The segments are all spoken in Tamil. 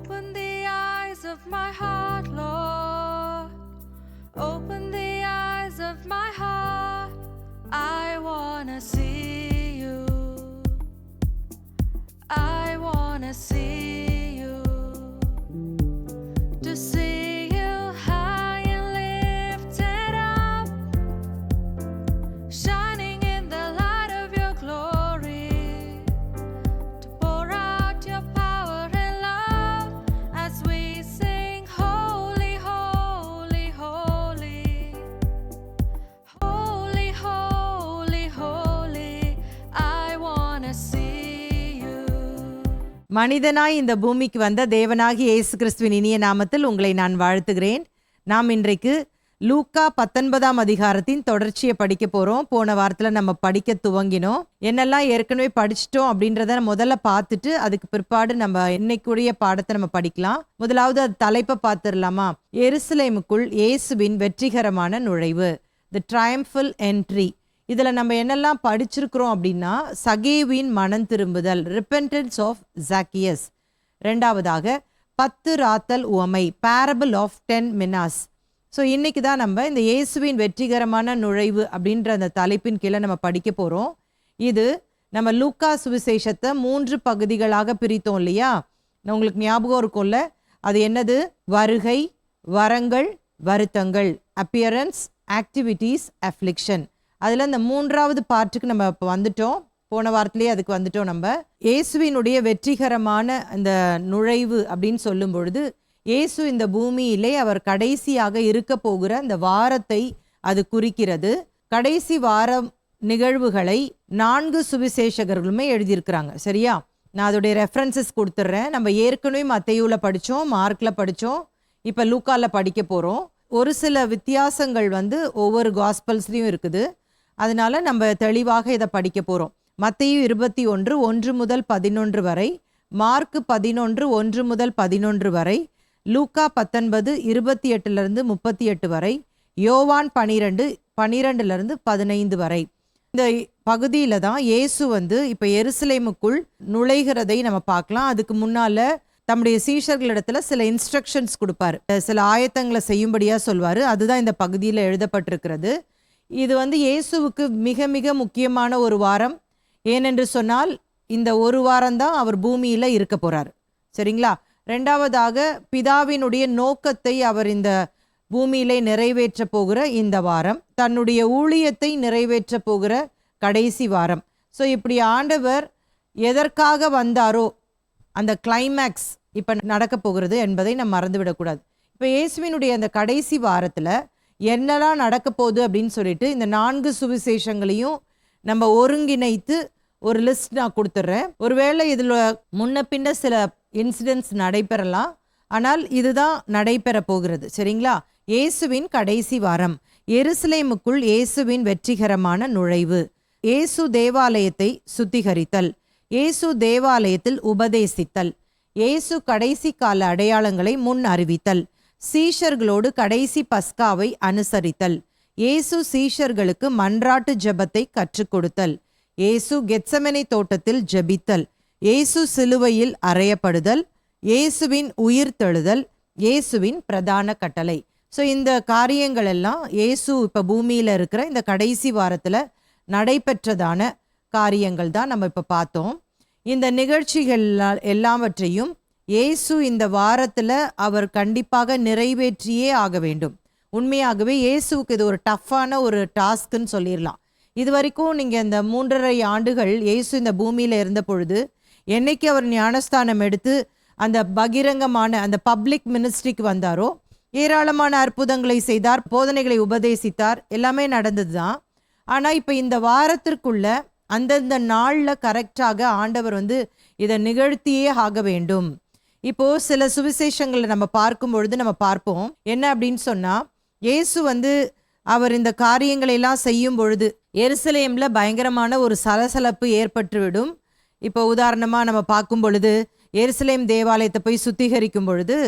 Open the eyes of my heart, Lord. Open the eyes of my heart. I wanna see you. I wanna see you. To see you high and lifted up, shining in the light of your glory. To pour out your power and love as we sing, holy, holy, holy. Holy, holy, holy. I wanna see you. மனிதனாய் இந்த பூமிக்கு வந்த தேவனாகிய இயேசு கிறிஸ்துவின் இனிய நாமத்தில் உங்களை நான் வாழ்த்துகிறேன். நாம் இன்றைக்கு லூக்கா 19ஆம் அதிகாரத்தின் தொடர்ச்சியை படிக்க போகிறோம். போன வாரத்தில் நம்ம படிக்க துவங்கினோம். என்னெல்லாம் ஏற்கனவே படிச்சிட்டோம் அப்படின்றத முதல்ல பார்த்துட்டு அதுக்கு பிற்பாடு நம்ம இன்னைக்குரிய பாடத்தை நம்ம படிக்கலாம். முதலாவது அது தலைப்பை பார்த்துடலாமா? எருசலேமுக்குள் இயேசுவின் வெற்றிகரமான நுழைவு, தி ட்ரையம்ஃபல் என்ட்ரி. இதில் நம்ம என்னெல்லாம் படிச்சிருக்கிறோம் அப்படின்னா, சகேவின் மனம் திரும்புதல், ரிப்பென்டன்ஸ் ஆஃப் ஜாக்கியஸ். ரெண்டாவதாக 10 ராத்தல் உவமை, பேரபிள் ஆஃப் 10 மினாஸ். ஸோ இன்னைக்கு தான் நம்ம இந்த இயேசுவின் வெற்றிகரமான நுழைவு அப்படின்ற அந்த தலைப்பின் கீழே நம்ம படிக்க போகிறோம். இது நம்ம லூக்கா சுவிசேஷத்தை 3 பகுதிகளாக பிரித்தோம் இல்லையா? உங்களுக்கு ஞாபகம் இருக்கும்ல, அது என்னது? வருகை, வரங்கள், வருத்தங்கள், அப்பியரன்ஸ், ஆக்டிவிட்டீஸ், அஃப்ளிக்ஷன். அதில் இந்த 3வது பார்ட்டுக்கு நம்ம இப்போ வந்துட்டோம். போன வாரத்திலேயே அதுக்கு வந்துட்டோம். நம்ம இயேசுவினுடைய வெற்றிகரமான அந்த நுழைவு அப்படின்னு சொல்லும் பொழுது, இயேசு இந்த பூமியிலே அவர் கடைசியாக இருக்க போகிற அந்த வாரத்தை அது குறிக்கிறது. கடைசி வாரம் நிகழ்வுகளை 4 சுவிசேஷகர்களுமே எழுதியிருக்கிறாங்க. சரியா? நான் அதோடைய ரெஃபரன்சஸ் கொடுத்துட்றேன். நம்ம ஏற்கனவே மத்தேயுவில் படித்தோம், மார்க்கில் படித்தோம், இப்போ லூக்காவில் படிக்க போகிறோம். ஒரு சில வித்தியாசங்கள் ஒவ்வொரு காஸ்பல்ஸ்லையும் இருக்குது. அதனால நம்ம தெளிவாக இதை படிக்க போகிறோம். மத்தேயு 21 1 முதல் 11 வரை, மார்க் 11 1 முதல் 11 வரை, லூக்கா 19 28 38 வரை, யோவான் 12 12 15 வரை. இந்த பகுதியில் தான் இயேசு இப்போ எருசலேமுக்குள் நுழைகிறதை நம்ம பார்க்கலாம். அதுக்கு முன்னால் தம்முடைய சீஷர்களிடத்துல சில இன்ஸ்ட்ரக்ஷன்ஸ் கொடுப்பாரு, சில ஆயத்தங்களை செய்யும்படியாக சொல்வார். அதுதான் இந்த பகுதியில் எழுதப்பட்டிருக்கிறது. இது இயேசுவுக்கு மிக மிக முக்கியமான ஒரு வாரம். ஏனென்று சொன்னால் இந்த ஒரு வாரம்தான் அவர் பூமியில் இருக்க போகிறார். சரிங்களா? ரெண்டாவதாக பிதாவினுடைய நோக்கத்தை அவர் இந்த பூமியிலே நிறைவேற்ற போகிற இந்த வாரம், தன்னுடைய ஊழியத்தை நிறைவேற்ற போகிற கடைசி வாரம். ஸோ இப்படி ஆண்டவர் எதற்காக வந்தாரோ அந்த கிளைமேக்ஸ் இப்போ நடக்க போகிறது என்பதை நம்ம மறந்துவிடக்கூடாது. இப்போ இயேசுவினுடைய அந்த கடைசி வாரத்தில் என்னெல்லாம் நடக்க போகுது அப்படின்னு சொல்லிட்டு இந்த 4 சுவிசேஷங்களையும் நம்ம ஒருங்கிணைத்து ஒரு லிஸ்ட் நான் கொடுத்துட்றேன். ஒருவேளை இதில் முன்ன பின்ன சில இன்சிடென்ட்ஸ் நடைபெறலாம், ஆனால் இதுதான் நடைபெற போகிறது. சரிங்களா? இயேசுவின் கடைசி வாரம், எருசலேமுக்குள் இயேசுவின் வெற்றிகரமான நுழைவு, இயேசு தேவாலயத்தை சுத்திகரித்தல், இயேசு தேவாலயத்தில் உபதேசித்தல், இயேசு கடைசி கால அடையாளங்களை முன் அறிவித்தல், சீஷர்களோடு கடைசி பஸ்காவை அனுசரித்தல், இயேசு சீஷர்களுக்கு மன்றாட்டு ஜெபத்தை கற்றுக் கொடுத்தல், இயேசு கெத்செமனே தோட்டத்தில் ஜெபித்தல், இயேசு சிலுவையில் அறையப்படுதல், இயேசுவின் உயிர் தெழுதல், இயேசுவின் பிரதான கட்டளை. ஸோ இந்த காரியங்கள் எல்லாம் இயேசு இப்போ பூமியில் இருக்கிற இந்த கடைசி வாரத்தில் நடைபெற்றதான காரியங்கள் தான் நம்ம இப்போ பார்த்தோம். இந்த நிகழ்ச்சிகள் எல்லாவற்றையும் இயேசு இந்த வாரத்தில் அவர் கண்டிப்பாக நிறைவேற்றியே ஆக வேண்டும். உண்மையாகவே இயேசுவுக்கு இது ஒரு டஃப்பான ஒரு டாஸ்க்குன்னு சொல்லிடலாம். இது வரைக்கும் நீங்கள் இந்த 3.5 ஆண்டுகள் இயேசு இந்த பூமியில் இருந்த பொழுது, என்னைக்கு அவர் ஞானஸ்தானம் எடுத்து அந்த பகிரங்கமான அந்த பப்ளிக் மினிஸ்ட்ரிக்கு வந்தாரோ, ஏராளமான அற்புதங்களை செய்தார், போதனைகளை உபதேசித்தார், எல்லாமே நடந்தது தான். ஆனால் இப்போ இந்த வாரத்திற்குள்ள அந்தந்த நாளில் கரெக்டாக ஆண்டவர் இதை நிகழ்த்தியே ஆக வேண்டும். இப்போது சில சுவிசேஷங்களை நம்ம பார்க்கும் பொழுது நம்ம பார்ப்போம் என்ன அப்படின்னு சொன்னால், இயேசு அவர் இந்த காரியங்களை எல்லாம் செய்யும் பொழுது எருசலேமில் பயங்கரமான ஒரு சலசலப்பு ஏற்பட்டுவிடும். இப்போ உதாரணமாக நம்ம பார்க்கும் பொழுது எருசலேம் தேவாலயத்தை போய் சுத்திகரிக்கும் பொழுது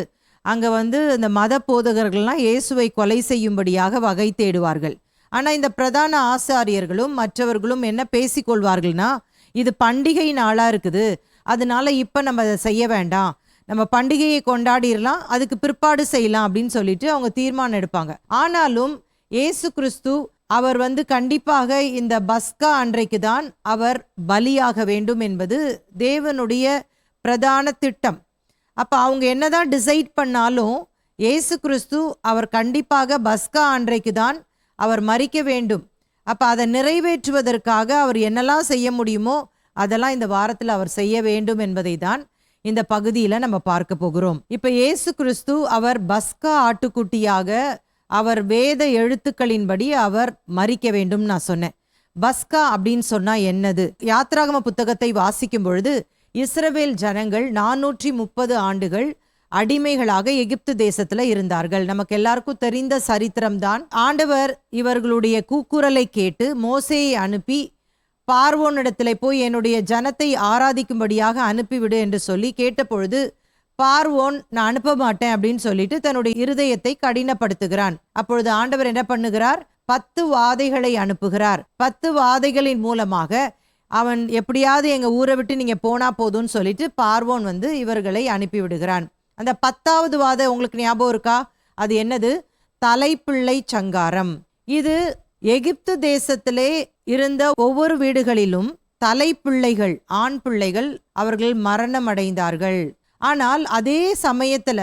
அங்கே இந்த மத போதகர்கள்லாம் இயேசுவை கொலை செய்யும்படியாக வகை தேடுவார்கள். ஆனால் இந்த பிரதான ஆசாரியர்களும் மற்றவர்களும் என்ன பேசிக்கொள்வார்கள்னா, இது பண்டிகை நாளாக இருக்குது, அதனால இப்போ நம்ம அதை செய்ய வேண்டாம், நம்ம பண்டிகையை கொண்டாடிடலாம், அதுக்கு பிற்பாடு செய்யலாம் அப்படின்னு சொல்லிட்டு அவங்க தீர்மானம் எடுப்பாங்க. ஆனாலும் இயேசு கிறிஸ்து அவர் கண்டிப்பாக இந்த பஸ்கா அன்றைக்கு தான் அவர் பலியாக வேண்டும் என்பது தேவனுடைய பிரதான திட்டம். அப்போ அவங்க என்னதான் டிசைட் பண்ணாலும் இயேசு கிறிஸ்து அவர் கண்டிப்பாக பஸ்கா அன்றைக்கு தான் அவர் மரிக்க வேண்டும். அப்போ அதை நிறைவேற்றுவதற்காக அவர் என்னெல்லாம் செய்ய முடியுமோ அதெல்லாம் இந்த வாரத்தில் அவர் செய்ய வேண்டும் என்பதை தான் இந்த பகுதியில் நம்ம பார்க்க போகிறோம். இப்போ இயேசு கிறிஸ்து அவர் பஸ்கா ஆட்டுக்குட்டியாக அவர் வேத எழுத்துக்களின்படி அவர் மரிக்க வேண்டும் நான் சொன்னேன். பஸ்கா அப்படின்னு சொன்னா என்னது? யாத்ராகம புத்தகத்தை வாசிக்கும் பொழுது இஸ்ரவேல் ஜனங்கள் 430 ஆண்டுகள் அடிமைகளாக எகிப்து தேசத்துல இருந்தார்கள். நமக்கு எல்லாருக்கும் தெரிந்த சரித்திரம் தான். ஆண்டவர் இவர்களுடைய கூக்குரலை கேட்டு மோசேயை அனுப்பி பார்வோனிடத்துல போய் என்னுடைய ஜனத்தை ஆராதிக்கும்படியாக அனுப்பிவிடு என்று சொல்லி கேட்டபொழுது பார்வோன் நான் அனுப்ப மாட்டேன் அப்படின்னு சொல்லிட்டு தன்னுடைய இருதயத்தை கடினப்படுத்துகிறான். அப்பொழுது ஆண்டவர் என்ன பண்ணுகிறார்? 10 வாதைகளை அனுப்புகிறார். 10 வாதைகளின் மூலமாக அவன் எப்படியாவது எங்க ஊரை விட்டு நீங்க போனா போதும்னு சொல்லிட்டு பார்வோன் இவர்களை அனுப்பிவிடுகிறான். அந்த 10வது வாதை உங்களுக்கு ஞாபகம் இருக்கா? அது என்னது? தலைப்பிள்ளை சங்காரம். இது எகிப்து தேசத்திலே இருந்த ஒவ்வொரு வீடுகளிலும் தலைப்பிள்ளைகள், ஆண் பிள்ளைகள் அவர்கள் மரணம் அடைந்தார்கள். ஆனால் அதே சமயத்துல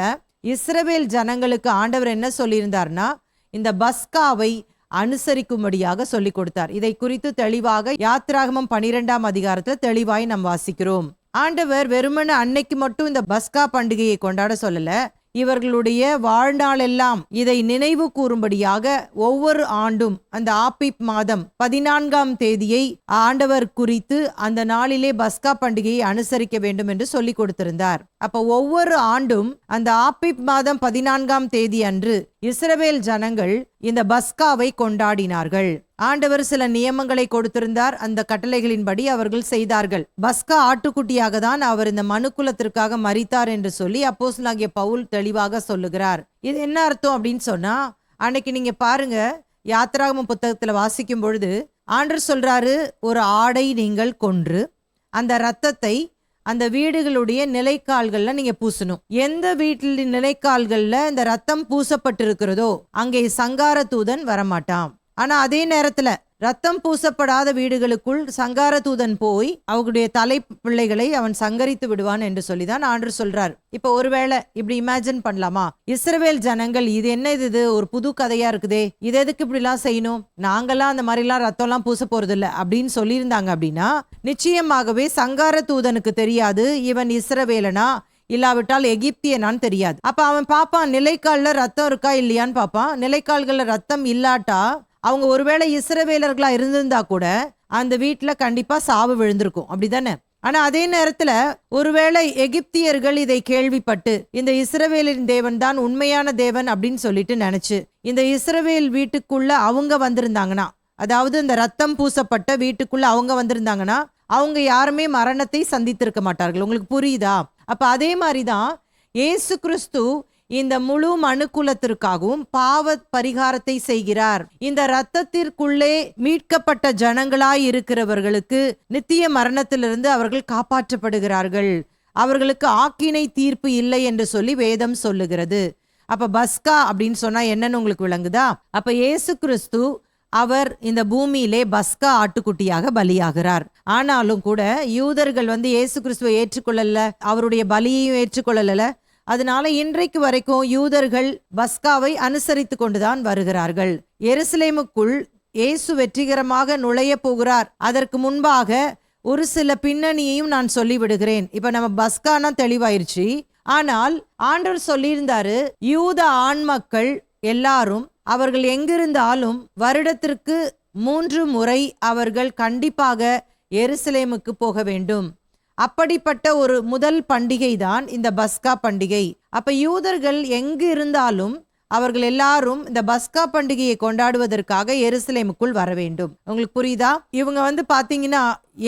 இஸ்ரவேல் ஜனங்களுக்கு ஆண்டவர் என்ன சொல்லியிருந்தார்னா இந்த பஸ்காவை அனுசரிக்கும்படியாக சொல்லி கொடுத்தார். இதை குறித்து தெளிவாக யாத்ராகமம் 12ஆம் அதிகாரத்துல தெளிவாய் நாம் வாசிக்கிறோம். ஆண்டவர் வெறுமனே அன்னைக்கு மட்டும் இந்த பஸ்கா பண்டிகையை கொண்டாட சொல்லல, இவர்களுடைய வாழ்நாளெல்லாம் இதை நினைவு கூறும்படியாக ஒவ்வொரு ஆண்டும் அந்த ஆபிப் மாதம் 14ஆம் தேதியை ஆண்டவர் குறித்து அந்த நாளிலே பஸ்கா பண்டிகையை அனுசரிக்க வேண்டும் என்று சொல்லி கொடுத்திருந்தார். அப்ப ஒவ்வொரு ஆண்டும் அந்த ஆபிப் மாதம் 14ஆம் தேதி அன்று இஸ்ரவேல் ஜனங்கள் இந்த பஸ்காவை கொண்டாடினார்கள். ஆண்டவர் சில நியமங்களை கொடுத்திருந்தார். அந்த கட்டளைகளின்படி அவர்கள் செய்தார்கள். பஸ்கா ஆட்டுக்குட்டியாக தான் அவர் இந்த மனுக்குலத்திற்காக மரித்தார் என்று சொல்லி அப்போஸ்தலனாகிய பவுல் தெளிவாக சொல்லுகிறார். இது என்ன அர்த்தம் அப்படின்னு சொன்னா, அன்னைக்கு நீங்க பாருங்க, யாத்ராகம புத்தகத்துல வாசிக்கும் பொழுது ஆண்டவர் சொல்றாரு, ஒரு ஆடை நீங்கள் கொன்று அந்த இரத்தத்தை அந்த வீடுகளுடைய நிலைக்கால்கள்ல நீங்க பூசணும். எந்த வீட்டில் நிலைக்கால்கள்ல இந்த ரத்தம் பூசப்பட்டிருக்கிறதோ அங்கே சங்கார தூதன் வரமாட்டான். ஆனா அதே நேரத்துல ரத்தம் பூசப்படாத வீடுகளுக்குள் சங்கார தூதன் போய் அவங்களுடைய தலை பிள்ளைகளை அவன் சங்கரித்து விடுவான் என்று சொல்லிதான் ஆண்டவர் சொல்றார். இப்ப ஒருவேளை இப்படி இமேஜின் பண்ணலாமா, இஸ்ரவேல் ஜனங்கள் இது என்ன இது ஒரு புது கதையா இருக்குதே, இது எதுக்கு இப்படி எல்லாம் செய்யணும், நாங்கெல்லாம் அந்த மாதிரி எல்லாம் ரத்தம் எல்லாம் பூச போறது இல்ல அப்படின்னு சொல்லியிருந்தாங்க அப்படின்னா நிச்சயமாகவே சங்கார தூதனுக்கு தெரியாது இவன் இஸ்ரவேலனா இல்லாவிட்டால் எகிப்தியனான்னு தெரியாது. அப்ப அவன் பாப்பான் நிலைக்கால்ல ரத்தம் இருக்கா இல்லையான்னு பாப்பான். நிலைக்கால்கள்ல ரத்தம் இல்லாட்டா அவங்க ஒருவேளை இஸ்ரவேலர்களா இருந்திருந்தா கூட அந்த வீட்டுல கண்டிப்பா சாவு விழுந்திருக்கும், அப்படிதானே? ஆனா அதே நேரத்துல ஒருவேளை எகிப்தியர்கள் இதை கேள்விப்பட்டு இந்த இஸ்ரவேலின் தேவன் தான் உண்மையான தேவன் அப்படின்னு சொல்லிட்டு நினைச்சு இந்த இஸ்ரவேல் வீட்டுக்குள்ள அவங்க வந்திருந்தாங்கன்னா, அதாவது இந்த ரத்தம் பூசப்பட்ட வீட்டுக்குள்ள அவங்க வந்திருந்தாங்கன்னா அவங்க யாருமே மரணத்தை சந்தித்திருக்க மாட்டார்கள். உங்களுக்கு புரியுதா? அப்ப அதே மாதிரிதான் இயேசு கிறிஸ்து இந்த முழு மனுக்குலத்திற்காகவும் பாவ பரிகாரத்தை செய்கிறார். இந்த இரத்தத்திற்குள்ளே மீட்கப்பட்ட ஜனங்களாய் இருக்கிறவர்களுக்கு நித்திய மரணத்திலிருந்து அவர்கள் காப்பாற்றப்படுகிறார்கள். அவர்களுக்கு ஆக்கினை தீர்ப்பு இல்லை என்று சொல்லி வேதம் சொல்லுகிறது. அப்ப பஸ்கா அப்படின்னு சொன்னா என்னன்னு உங்களுக்கு விளங்குதா? அப்ப இயேசு கிறிஸ்து அவர் இந்த பூமியிலே பஸ்கா ஆட்டுக்குட்டியாக பலியாகிறார். ஆனாலும் கூட யூதர்கள் இயேசு கிறிஸ்துவை ஏற்றுக்கொள்ளல, அவருடைய பலியையும் ஏற்றுக்கொள்ளல. அதனால இன்றைக்கு வரைக்கும் யூதர்கள் பஸ்காவை அனுசரித்து கொண்டுதான் வருகிறார்கள். எருசலேமுக்குள் இயேசு வெற்றிகரமாக நுழைய போகிறார். அதற்கு முன்பாக ஒரு சில பின்னணியையும் நான் சொல்லி விடுகிறேன். இப்ப நம்ம பஸ்கானா தெளிவாயிருச்சு. ஆனால் ஆண்டவர் சொல்லியிருந்தாரு, யூத ஆண் மக்கள் எல்லாரும் அவர்கள் எங்கிருந்தாலும் வருடத்திற்கு 3 முறை அவர்கள் கண்டிப்பாக எருசலேமுக்கு போக வேண்டும். அப்படிப்பட்ட ஒரு முதல் பண்டிகை தான் இந்த பஸ்கா பண்டிகை. அப்ப யூதர்கள் எங்கு இருந்தாலும் அவர்கள் எல்லாரும் இந்த பஸ்கா பண்டிகையை கொண்டாடுவதற்காக எருசலேமுக்குள் வர வேண்டும். உங்களுக்கு புரியுதா? இவங்க பாத்தீங்கன்னா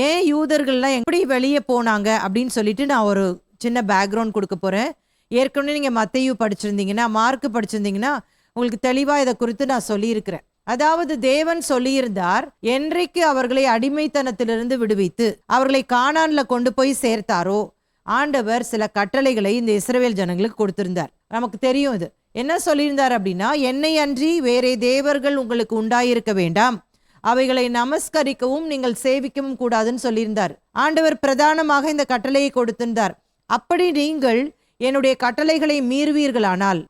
ஏன் யூதர்கள்லாம் எப்படி வெளியே போனாங்க அப்படின்னு சொல்லிட்டு நான் ஒரு சின்ன பேக்ரவுண்ட் கொடுக்க போறேன். ஏற்கனவே நீங்க மத்தேயு படிச்சிருந்தீங்கன்னா, மார்க் படிச்சிருந்தீங்கன்னா உங்களுக்கு தெளிவா இதை குறித்து நான் சொல்லியிருக்கிறேன். அதாவது தேவன் சொல்லியிருந்தார், என்றைக்கு அவர்களை அடிமைத்தனத்திலிருந்து விடுவித்து அவர்களை கானான்ல கொண்டு போய் சேர்த்தாரோ ஆண்டவர் சில கட்டளைகளை இந்த இஸ்ரவேல் ஜனங்களுக்கு கொடுத்திருந்தார். நமக்கு தெரியும் இது என்ன சொல்லியிருந்தார் அப்படின்னா, என்னை அன்றி வேறே தேவர்கள் உங்களுக்கு உண்டாயிருக்க வேண்டாம், அவைகளை நமஸ்கரிக்கவும் நீங்கள் சேவிக்கவும் கூடாதுன்னு சொல்லியிருந்தார். ஆண்டவர் பிரதானமாக இந்த கட்டளையை கொடுத்திருந்தார். அப்படி நீங்கள் என்னுடைய கட்டளைகளை மீறுவீர்களானால்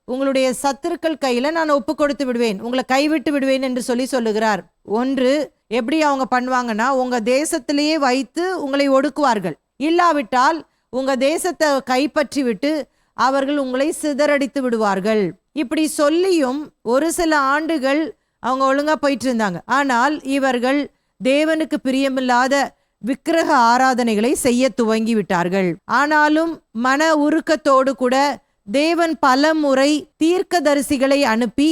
உங்களுடைய சத்துருக்கள் கையில நான் ஒப்பு கொடுத்து விடுவேன், உங்களை கைவிட்டு விடுவேன் என்று சொல்லுகிறார். ஒன்று எப்படி அவங்க பண்ணுவாங்கன்னா, உங்க தேசத்திலேயே வைத்து உங்களை ஒடுக்குவார்கள், இல்லாவிட்டால் உங்க தேசத்தை கைப்பற்றி விட்டு அவர்கள் உங்களை சிதறடித்து விடுவார்கள். இப்படி சொல்லியும் ஒரு சில ஆண்டுகள் அவங்க ஒழுங்கா போயிட்டு இருந்தாங்க. ஆனால் இவர்கள் தேவனுக்கு பிரியமில்லாத விக்கிரக ஆராதனைகளை செய்ய துவங்கி விட்டார்கள். ஆனாலும் மன உருக்கத்தோடு கூட தேவன் பல முறை தீர்க்கதரிசிகளை அனுப்பி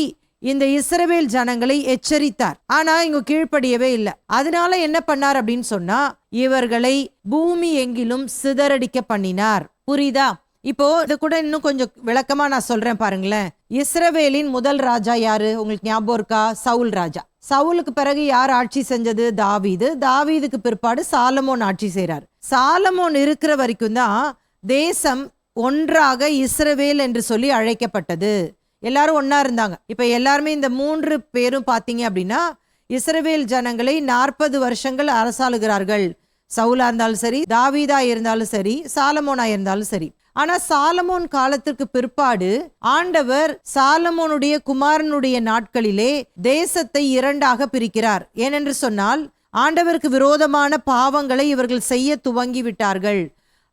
இந்த இஸ்ரவேல் ஜனங்களை எச்சரித்தார். ஆனா இங்க கீழ்ப்படியவே இல்லை. அதனால என்ன பண்ணார் அப்படின்னு சொன்னா, இவர்களை பூமி எங்கிலும் சிதறடிக்க பண்ணினார். புரியுதா? இப்போ இது கூட இன்னும் கொஞ்சம் விளக்கமா நான் சொல்றேன் பாருங்களேன். இஸ்ரவேலின் முதல் ராஜா யாரு உங்களுக்கு ஞாபகம் இருக்கா? சவுல் ராஜா. சவுலுக்கு பிறகு யார் ஆட்சி செஞ்சது? தாவீது. தாவீதுக்கு பிற்பாடு சாலமோன் ஆட்சி செய்றார். சாலமோன் இருக்கிற வரைக்கும் தான் தேசம் ஒன்றாக இஸ்ரவேல் என்று சொல்லி அழைக்கப்பட்டது. எல்லாரும் ஒன்னா இருந்தாங்க. இப்ப எல்லாருமே இந்த 3 பேரும் பாத்தீங்க அப்படின்னா இஸ்ரவேல் ஜனங்களை 40 வருஷங்கள் அரசாளுகிறார்கள். சவுலா இருந்தாலும் சரி, தாவீதா இருந்தாலும் சரி, சாலமோனா இருந்தாலும் சரி. ஆனா சாலமோன் காலத்திற்கு பிற்பாடு ஆண்டவர் சாலமோனுடைய குமாரனுடைய நாட்களிலே தேசத்தை 2ஆக பிரிக்கிறார். ஏனென்று சொன்னால் ஆண்டவருக்கு விரோதமான பாவங்களை இவர்கள் செய்ய துவங்கி விட்டார்கள்.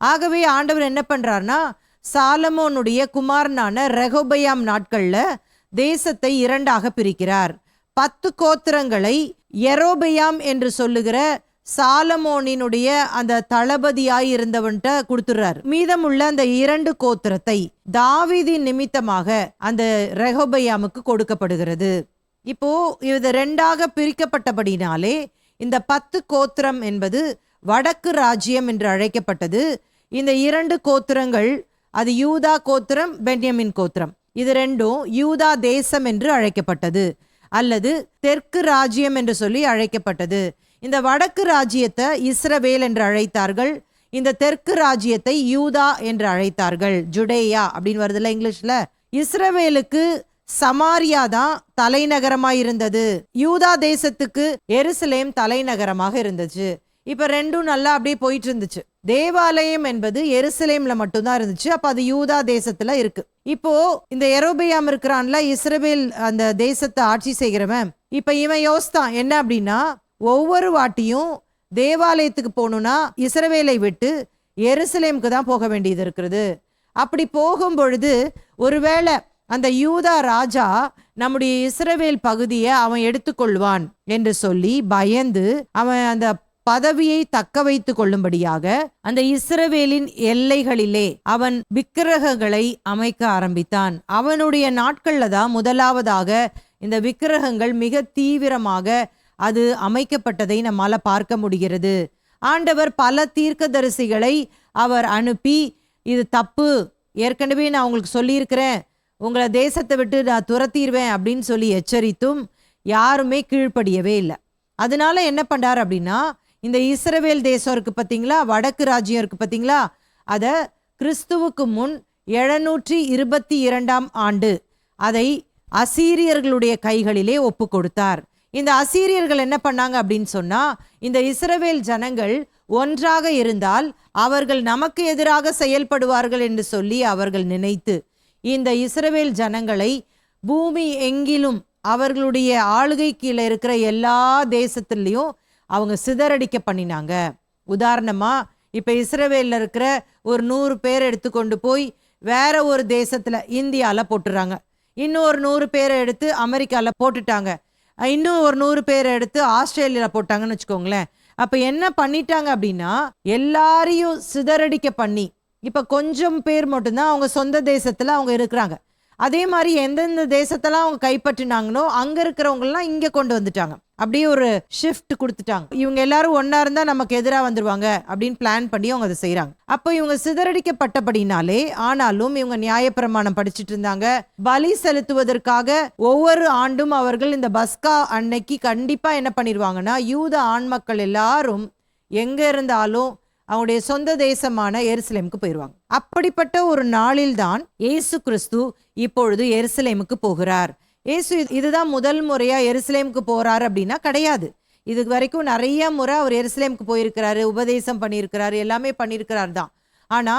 ஆகவே ஆண்டவர் என்ன பண்றார்னா, சாலமோனுடைய குமாரனான ரெகொபெயாம் நாட்கள்ல தேசத்தை 2ஆக பிரிக்கிறார். 10 கோத்திரங்களை யெரொபெயாம் என்று சொல்லுகிற சாலமோனினுடைய அந்த தளபதியாய் இருந்தவன்ட்ட கொடுத்துறார். மீதமுள்ள அந்த 2 கோத்திரத்தை தாவீதின் நிமித்தமாக அந்த ரெகொபெயாமுக்கு கொடுக்கப்படுகிறது. இப்போ இது 2ஆக பிரிக்கப்பட்டபடினாலே இந்த 10 கோத்திரம் என்பது வடக்கு ராஜ்யம் என்று அழைக்கப்பட்டது. இந்த 2 கோத்திரங்கள், அது யூதா கோத்திரம், பென்யமின் கோத்திரம், இது 2ம் யூதா தேசம் என்று அழைக்கப்பட்டது, அல்லது தெற்கு ராஜ்யம் என்று சொல்லி அழைக்கப்பட்டது. இந்த வடக்கு ராஜ்யத்தை இஸ்ரவேல் என்று அழைத்தார்கள். இந்த தெற்கு ராஜ்யத்தை யூதா என்று அழைத்தார்கள். ஜுடேயா அப்படின்னு வருதுல்ல இங்கிலீஷ்ல. இஸ்ரவேலுக்கு சமாரியா தான் தலைநகரமாக இருந்தது. யூதா தேசத்துக்கு எருசலேம் தலைநகரமாக இருந்துச்சு. இப்ப 2ம் நல்லா அப்படியே போயிட்டு இருந்துச்சு. தேவாலயம் என்பது எருசலேம்ல மட்டும்தான் இருந்துச்சு. அப்ப அது யூதா தேசத்துல இருக்கு. இப்போ இந்த யெரொபெயாம் இருக்கிறான்ல, இஸ்ரவேல் அந்த தேசத்தை ஆட்சி செய்கிறவன், இப்ப இவன் யோசித்தான் என்ன அப்படின்னா, ஒவ்வொரு வாட்டியும் தேவாலயத்துக்கு போகணும்னா இஸ்ரவேலை விட்டு எருசலேமுக்கு தான் போக வேண்டியது இருக்கிறது. அப்படி போகும் பொழுது ஒருவேளை அந்த யூதா ராஜா நம்முடைய இஸ்ரவேல் பகுதியை அவன் எடுத்துக்கொள்வான் என்று சொல்லி பயந்து அவன் அந்த பதவியை தக்க வைத்துக் கொள்ளும்படியாக அந்த இஸ்ரவேலின் எல்லைகளிலே அவன் விக்கிரகங்களை அமைக்க ஆரம்பித்தான். அவனுடைய நாட்கள்ல தான் முதலாவதாக இந்த விக்கிரகங்கள் மிக தீவிரமாக அது அமைக்கப்பட்டதை நம்மால பார்க்க முடிகிறது. ஆண்டவர் பல தீர்க்கதரிசிகளை அவர் அனுப்பி, இது தப்பு, ஏற்கனவே நான் உங்களுக்கு சொல்லியிருக்கிறேன், உங்களை தேசத்தை விட்டு நான் துரத்திடுவேன் அப்படின்னு சொல்லி எச்சரித்தும் யாருமே கீழ்ப்படியவே இல்லை. அதனால என்ன பண்றார் அப்படின்னா, இந்த இஸ்ரவேல் தேசம் இருக்கு பார்த்தீங்களா, வடக்கு ராஜ்யம் இருக்கு பார்த்தீங்களா, அதை கிறிஸ்துவுக்கு முன் 722ஆம் ஆண்டு அதை அசீரியர்களுடைய கைகளிலே ஒப்பு கொடுத்தார். இந்த அசீரியர்கள் என்ன பண்ணாங்க அப்படின்னு சொன்னா, இந்த இஸ்ரவேல் ஜனங்கள் ஒன்றாக இருந்தால் அவர்கள் நமக்கு எதிராக செயல்படுவார்கள் என்று சொல்லி அவர்கள் நினைத்து இந்த இஸ்ரவேல் ஜனங்களை பூமி எங்கிலும் அவர்களுடைய ஆளுகை கீழே இருக்கிற எல்லா தேசத்துலையும் அவங்க சிதறடிக்க பண்ணினாங்க. உதாரணமா இப்ப இஸ்ரவேல்ல இருக்கிற ஒரு 100 பேர் எடுத்துக்கொண்டு போய் வேற ஒரு தேசத்துல இந்தியால போட்டுறாங்க, இன்னும் ஒரு 100 பேரை எடுத்து அமெரிக்கால போட்டுட்டாங்க, இன்னும் ஒரு 100 பேரை எடுத்து ஆஸ்திரேலியால போட்டாங்கன்னு வச்சுக்கோங்களேன். அப்ப என்ன பண்ணிட்டாங்க அப்படின்னா, எல்லாரையும் சிதறடிக்க பண்ணி இப்ப கொஞ்சம் பேர் மட்டும்தான் அவங்க சொந்த தேசத்துல அவங்க இருக்கிறாங்க. அதே மாதிரி எந்தெந்த தேசத்தெல்லாம் அவங்க கைப்பற்றினாங்களோ அங்க இருக்கிறவங்கலாம் இங்க கொண்டு வந்துட்டாங்க. அப்படியே ஒரு ஷிஃப்ட் கொடுத்துட்டாங்க. இவங்க எல்லாரும் ஒன்னா இருந்தா நமக்கு எதிராக வந்துருவாங்க அப்படின்னு பிளான் பண்ணி அவங்க அதை செய்யறாங்க. அப்போ இவங்க சிதறடிக்கப்பட்டபடினாலே, ஆனாலும் இவங்க நியாயப்பிரமாணம் படிச்சுட்டு இருந்தாங்க. பலி செலுத்துவதற்காக ஒவ்வொரு ஆண்டும் அவர்கள் இந்த பஸ்கா அன்னைக்கு கண்டிப்பா என்ன பண்ணிடுவாங்கன்னா, யூத ஆண் மக்கள் எல்லாரும் எங்க இருந்தாலும் அவங்களுடைய சொந்த தேசமான எருசலேமுக்கு போயிடுவாங்க. அப்படிப்பட்ட ஒரு நாளில்தான் இயேசு கிறிஸ்து இப்பொழுது எருசலேமுக்கு போகிறார். இயேசு இதுதான் முதல் முறையா எருசலேமுக்கு போறாரு அப்படின்னா கிடையாது. இது வரைக்கும் நிறைய முறை அவர் எருசலேமுக்கு போயிருக்கிறாரு, உபதேசம் பண்ணியிருக்கிறாரு, எல்லாமே பண்ணியிருக்கிறார் தான். ஆனா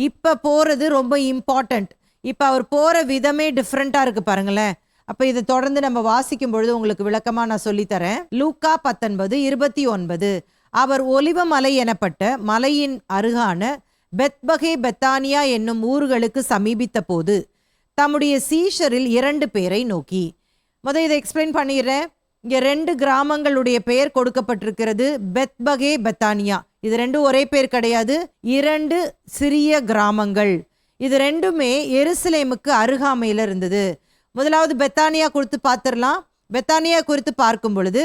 இப்ப போறது ரொம்ப இம்பார்ட்டன்ட். இப்ப அவர் போற விதமே டிஃப்ரெண்டா இருக்கு பாருங்களேன். அப்ப இதை தொடர்ந்து நம்ம வாசிக்கும் பொழுது உங்களுக்கு விளக்கமா நான் சொல்லித்தரேன். லூக்கா 19:29. அவர் ஒலிவமலை எனப்பட்ட மலையின் அருகான பெத்பகே பெத்தானியா என்னும் ஊர்களுக்கு சமீபித்த போது தம்முடைய சீஷரில் 2 பேரை நோக்கி. இதை எக்ஸ்பிளைன் பண்ணிடுறேன். இங்க 2 கிராமங்களுடைய பெயர் கொடுக்கப்பட்டிருக்கிறது. பெத்பகே பெத்தானியா, இது 2 ஒரே பேர் கிடையாது, 2 சிறிய கிராமங்கள். இது 2மே எருசலேமுக்கு அருகாமையில இருந்தது. முதலாவது பெத்தானியா குறித்து பார்த்துடலாம். பெத்தானியா குறித்து பார்க்கும் பொழுது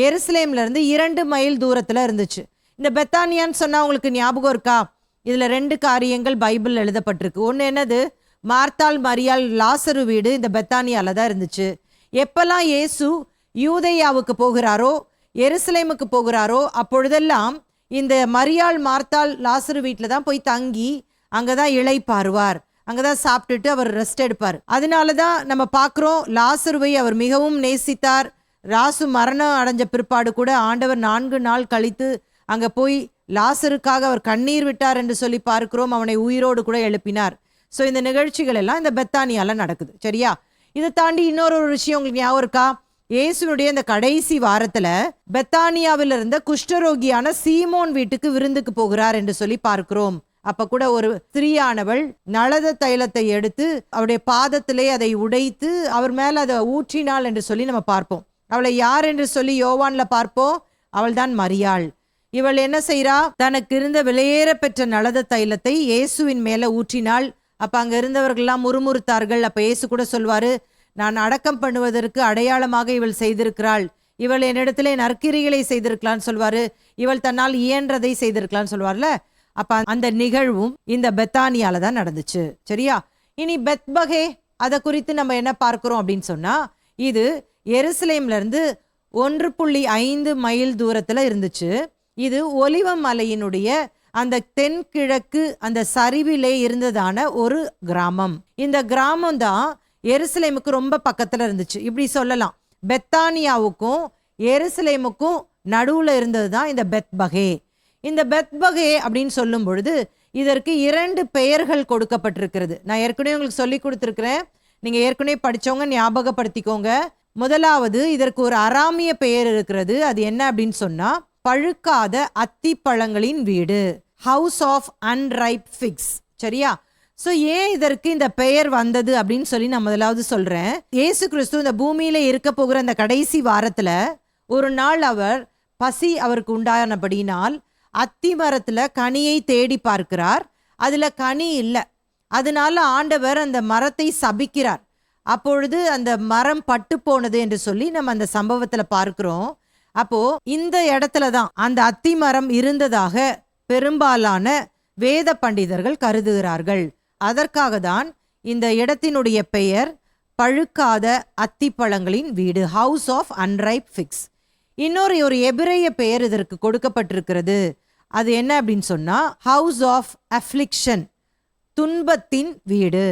எருசலேம்ல இருந்து 2 மைல் தூரத்துல இருந்துச்சு. இந்த பெத்தானியான்னு சொன்னா உங்களுக்கு ஞாபகம் இருக்கா? இதுல 2 காரியங்கள் பைபிள் எழுதப்பட்டிருக்கு. ஒன்று என்னது? மார்த்தாள் மரியாள் லாசரு வீடு இந்த பெத்தானியால தான் இருந்துச்சு. எப்பெல்லாம் இயேசு யூதேயாவுக்கு போகிறாரோ, எருசலேமுக்கு போகிறாரோ, அப்பொழுதெல்லாம் இந்த மரியாள் மார்த்தாள் லாசரு வீட்டில் தான் போய் தங்கி அங்கதான் இளைப்பாறுவார், அங்கதான் சாப்பிட்டுட்டு அவர் ரெஸ்ட் எடுப்பார். அதனாலதான் நம்ம பார்க்கிறோம், லாசருவை அவர் மிகவும் நேசித்தார். ராசு மரணம் அடைஞ்ச பிற்பாடு கூட ஆண்டவர் 4 நாள் கழித்து அங்க போய் லாசருக்காக அவர் கண்ணீர் விட்டார் என்று சொல்லி பார்க்கிறோம். அவனை உயிரோடு கூட எழுப்பினார். ஸோ இந்த நிகழ்ச்சிகள் எல்லாம் இந்த பெத்தானியால நடக்குது. சரியா? இதை தாண்டி இன்னொரு விஷயம் உங்களுக்கு ஞாபகம் இருக்கா? இயேசுனுடைய இந்த கடைசி வாரத்துல பெத்தானியாவில் இருந்த குஷ்டரோகியான சீமோன் வீட்டுக்கு விருந்துக்கு போகிறார் என்று சொல்லி பார்க்கிறோம். அப்ப கூட ஒரு ஸ்திரீயானவள் நளத தைலத்தை எடுத்து அவருடைய பாதத்திலே அதை உடைத்து அவர் மேல அதை ஊற்றினாள் என்று சொல்லி நம்ம பார்ப்போம். அவளை யார் என்று சொல்லி யோவான்ல பார்ப்போம். அவள் தான் மரியாள். இவள் என்ன செய்றா? தனக்கு இருந்த விலையேற பெற்ற நளத தைலத்தை இயேசுவின் மேல ஊற்றினாள். அப்ப அங்க இருந்தவர்கள்லாம் முறுமுறுத்தார்கள். அப்ப இயேசு கூட சொல்வாரு, நான் அடக்கம் பண்ணுவதற்கு அடையாளமாக இவள் செய்திருக்கிறாள், இவள் என்னிடத்திலே நற்கிரிகளை செய்திருக்கலான்னு சொல்வாரு, இவள் தன்னால் இயன்றதை செய்திருக்கலான்னு சொல்வார்ல. அப்ப அந்த நிகழ்வும் இந்த பெத்தானியால தான் நடந்துச்சு. சரியா? இனி பெத்பகே, அதை குறித்து நம்ம என்ன பார்க்கிறோம் அப்படின்னு சொன்னா, இது எருசலேம்ல இருந்து 1.5 மைல் தூரத்துல இருந்துச்சு. இது ஒலிவ மலையினுடைய அந்த தென்கிழக்கு அந்த சரிவிலே இருந்ததான ஒரு கிராமம். இந்த கிராமம் தான் எருசலேமுக்கு ரொம்ப பக்கத்துல இருந்துச்சு. இப்படி சொல்லலாம், பெத்தானியாவுக்கும் எருசலேமுக்கும் நடுவுல இருந்தது தான் இந்த பெத்பகே. இந்த பெத்பகே அப்படின்னு சொல்லும் பொழுது இதற்கு 2 பெயர்கள் கொடுக்கப்பட்டிருக்கிறது. நான் ஏற்கனவே உங்களுக்கு சொல்லி கொடுத்துருக்கிறேன், நீங்க ஏற்கனவே படிச்சவங்க ஞாபகப்படுத்திக்கோங்க. முதலாவது, இதற்கு ஒரு அராமிய பெயர் இருக்கிறது. அது என்ன அப்படின்னு சொன்னா, பழுக்காத அத்திப்பழங்களின் வீடு, ஹவுஸ் ஆஃப் அன்ரைப் ஃபிக்ஸ். சரியா? ஸோ ஏன் இதற்கு இந்த பெயர் வந்தது அப்படின்னு சொல்லி நான் முதலாவது சொல்றேன். இயேசு கிறிஸ்து இந்த பூமியில இருக்க போகிற அந்த கடைசி வாரத்துல ஒரு நாள் அவர் பசி அவருக்கு உண்டானபடினால் அத்தி மரத்துல கனியை தேடி பார்க்கிறார். அதுல கனி இல்லை. அதனால ஆண்டவர் அந்த மரத்தை சபிக்கிறார். அப்பொழுது அந்த மரம் பட்டு போனது என்று சொல்லி நம்ம அந்த சம்பவத்துல பார்க்கிறோம். அப்போ இந்த இடத்துல தான் அந்த அத்தி மரம் இருந்ததாக பெரும்பாலான வேத பண்டிதர்கள் கருதுகிறார்கள். அதற்காக தான் இந்த இடத்தினுடைய பெயர் பழுக்காத அத்திப்பழங்களின் வீடு, ஹவுஸ் ஆஃப் அன்ரைப் ஃபிக்ஸ். இன்னொரு எபிரேய பெயர் இதற்கு கொடுக்கப்பட்டிருக்கிறது. அது என்ன அப்படின்னு சொன்னா, ஹவுஸ் ஆஃப் அஃப்ளிக்ஷன், துன்பத்தின் வீடு.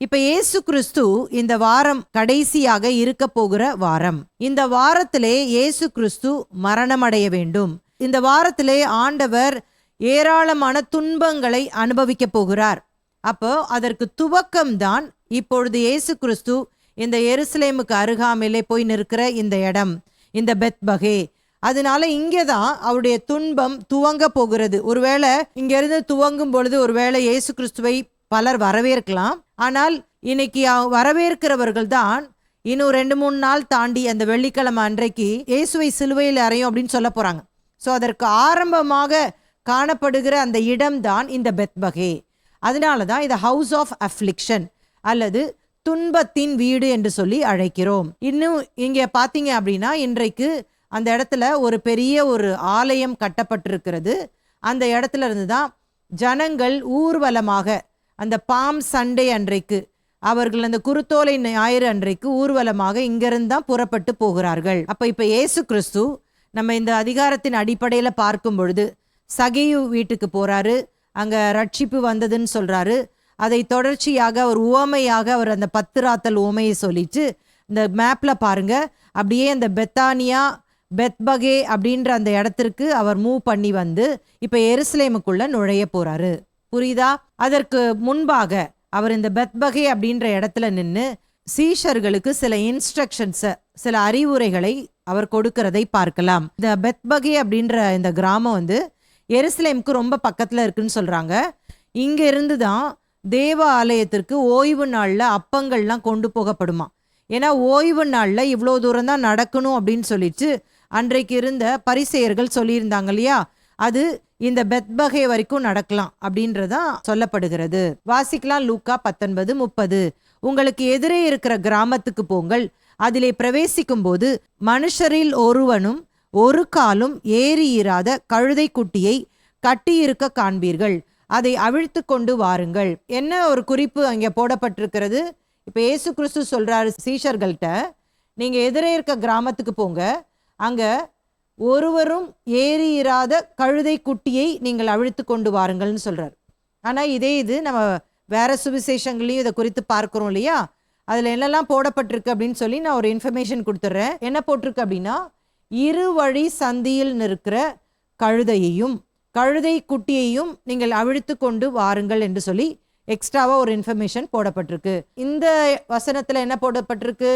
இப்ப இயேசு கிறிஸ்து இந்த வாரம் கடைசியாக இருக்க போகிற வாரம். இந்த வாரத்திலே இயேசு கிறிஸ்து மரணமடைய வேண்டும். இந்த வாரத்திலே ஆண்டவர் ஏராளமான துன்பங்களை அனுபவிக்க போகிறார். அப்போ அதற்கு துவக்கம்தான் இப்பொழுது இயேசு கிறிஸ்து இந்த எருசலேமுக்கு அருகாமையிலே போய் நிற்கிற இந்த இடம், இந்த பெத்பகே. அதனால இங்கேதான் அவருடைய துன்பம் துவங்க போகிறது. ஒருவேளை இங்க இருந்து துவங்கும் பொழுது ஒருவேளை இயேசு கிறிஸ்துவை பலர் வரவேற்கலாம். ஆனால் இன்னைக்கு வரவேற்கிறவர்கள் தான் இன்னும் 2-3 நாள் தாண்டி அந்த வெள்ளிக்கிழமை அன்றைக்கு இயேசுவை சிலுவையில் அறையும் அப்படின்னு சொல்ல போறாங்க. ஸோ அதற்கு ஆரம்பமாக காணப்படுகிற அந்த இடம்தான் இந்த பெத்பகே. அதனால தான் இதை ஹவுஸ் ஆஃப் அஃப்ளிக்ஷன் அல்லது துன்பத்தின் வீடு என்று சொல்லி அழைக்கிறோம். இன்னும் இங்கே பார்த்தீங்க அப்படின்னா இன்றைக்கு அந்த இடத்துல ஒரு பெரிய ஒரு ஆலயம் கட்டப்பட்டிருக்கிறது. அந்த இடத்துல இருந்து தான் ஜனங்கள் ஊர்வலமாக அந்த பாம் சண்டே அன்றைக்கு, அவர்கள் அந்த குருத்தோலை ஞாயிறு அன்றைக்கு ஊர்வலமாக இங்கிருந்து தான் புறப்பட்டு போகிறார்கள். அப்ப இப்ப இயேசு கிறிஸ்து நம்ம இந்த அதிகாரத்தின் அடிப்படையில பார்க்கும் பொழுது சகேயு வீட்டுக்கு போறாரு, அங்க ரட்சிப்பு வந்ததுன்னு சொல்றாரு. அதை தொடர்ச்சியாக ஒரு உவமையாக அவர் அந்த 10 ராத்தல் உவமையை சொல்லிட்டு, இந்த மேப்ல பாருங்க, அப்படியே அந்த பெத்தானியா பெத்பகே அப்படின்ற அந்த இடத்திற்கு அவர் மூவ் பண்ணி வந்து இப்ப எருசலேமுக்குள்ள நுழைய போறாரு. புரியுதா? அதற்கு முன்பாக அவர் இந்த பெத்பகே அப்படின்ற இடத்துல நின்று சீஷர்களுக்கு சில இன்ஸ்ட்ரக்ஷன்ஸை, சில அறிவுரைகளை அவர் கொடுக்கிறதை பார்க்கலாம். இந்த பெத்பகே அப்படின்ற இந்த கிராமம் வந்து எருசலேமுக்கு ரொம்ப பக்கத்துல இருக்குன்னு சொல்றாங்க. இங்க இருந்து தான் தேவ ஆலயத்திற்கு ஓய்வு நாள்ல அப்பங்கள்லாம் கொண்டு போகப்படுமா. ஏன்னா ஓய்வு நாள்ல இவ்வளோ தூரம் தான் நடக்கணும் அப்படின்னு சொல்லிட்டு அன்றைக்கு இருந்த பரிசேயர்கள் சொல்லியிருந்தாங்க இல்லையா, அது இந்த பெத்பகே வரைக்கும் நடக்கலாம் அப்படின்றதான் சொல்லப்படுகிறது. வாசிக்கலாம் லூக்கா 19:30. உங்களுக்கு எதிரே இருக்கிற கிராமத்துக்கு போங்கள், அதிலே பிரவேசிக்கும் போது மனுஷரில் ஒருவனும் ஒரு காலும் ஏறி இராத கழுதை குட்டியை கட்டியிருக்க காண்பீர்கள், அதை அவிழ்த்து கொண்டு வாருங்கள். என்ன ஒரு குறிப்பு அங்கே போடப்பட்டிருக்கிறது? இப்ப இயேசு கிறிஸ்து சொல்றாரு சீஷர்கள்ட்ட, நீங்க எதிரே இருக்க கிராமத்துக்கு போங்க, அங்க ஒருவரும் ஏறி இராத கழுதை குட்டியை நீங்கள் அவிழ்த்து கொண்டு வாருங்கள்னு சொல்றாரு. ஆனா இது நம்ம வேற சுவிசேஷங்களையும் இதை குறித்து பார்க்கிறோம் இல்லையா, அதுல என்னெல்லாம் போடப்பட்டிருக்கு அப்படின்னு சொல்லி நான் ஒரு இன்ஃபர்மேஷன் கொடுத்துட்றேன். என்ன போட்டிருக்கு அப்படின்னா, இரு வழி சந்தியில் நிற்கிற கழுதையையும் கழுதை குட்டியையும் நீங்கள் அவிழ்த்து கொண்டு வாருங்கள் என்று சொல்லி எக்ஸ்ட்ராவா ஒரு இன்ஃபர்மேஷன் போடப்பட்டிருக்கு. இந்த வசனத்துல என்ன போடப்பட்டிருக்கு?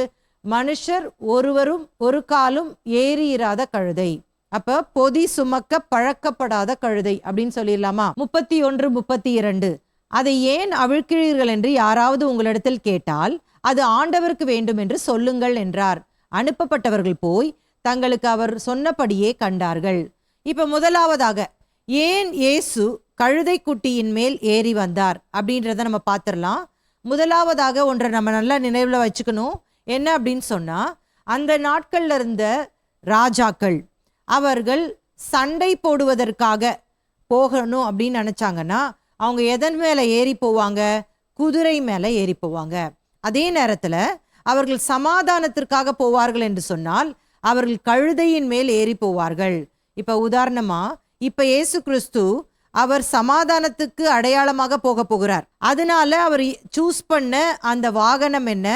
மனுஷர் ஒருவரும் ஒரு காலும் ஏறி இராத கழுதை. அப்ப பொதி சுமக்க பழக்கப்படாத கழுதை அப்படின்னு சொல்லிடலாமா? 31, 32. அதை ஏன் அவிழ்க்கிறீர்கள் என்று யாராவது உங்களிடத்தில் கேட்டால் அது ஆண்டவருக்கு வேண்டும் என்று சொல்லுங்கள் என்றார். அனுப்பப்பட்டவர்கள் போய் தங்களுக்கு அவர் சொன்னபடியே கண்டார்கள். இப்ப முதலாவதாக ஏன் இயேசு கழுதை குட்டியின் மேல் ஏறி வந்தார் அப்படின்றத நம்ம பார்த்துடலாம். முதலாவதாக ஒன்றை நம்ம நல்லா நினைவுல வச்சுக்கணும். என்ன அப்படின்னு சொன்னா, அந்த நாட்கள்ல இருந்த ராஜாக்கள் அவர்கள் சண்டை போடுவதற்காக போகணும் அப்படின்னு நினைச்சாங்கன்னா அவங்க எதன் மேல ஏறி போவாங்க? குதிரை மேல ஏறி போவாங்க. அதே நேரத்துல அவர்கள் சமாதானத்திற்காக போவார்கள் என்று சொன்னால் அவர்கள் கழுதையின் மேல் ஏறி போவார்கள். இப்ப உதாரணமா, இப்ப இயேசு கிறிஸ்து அவர் சமாதானத்துக்கு அடையாளமாக போக போகிறார். அதனால அவர் சூஸ் பண்ண அந்த வாகனம் என்ன?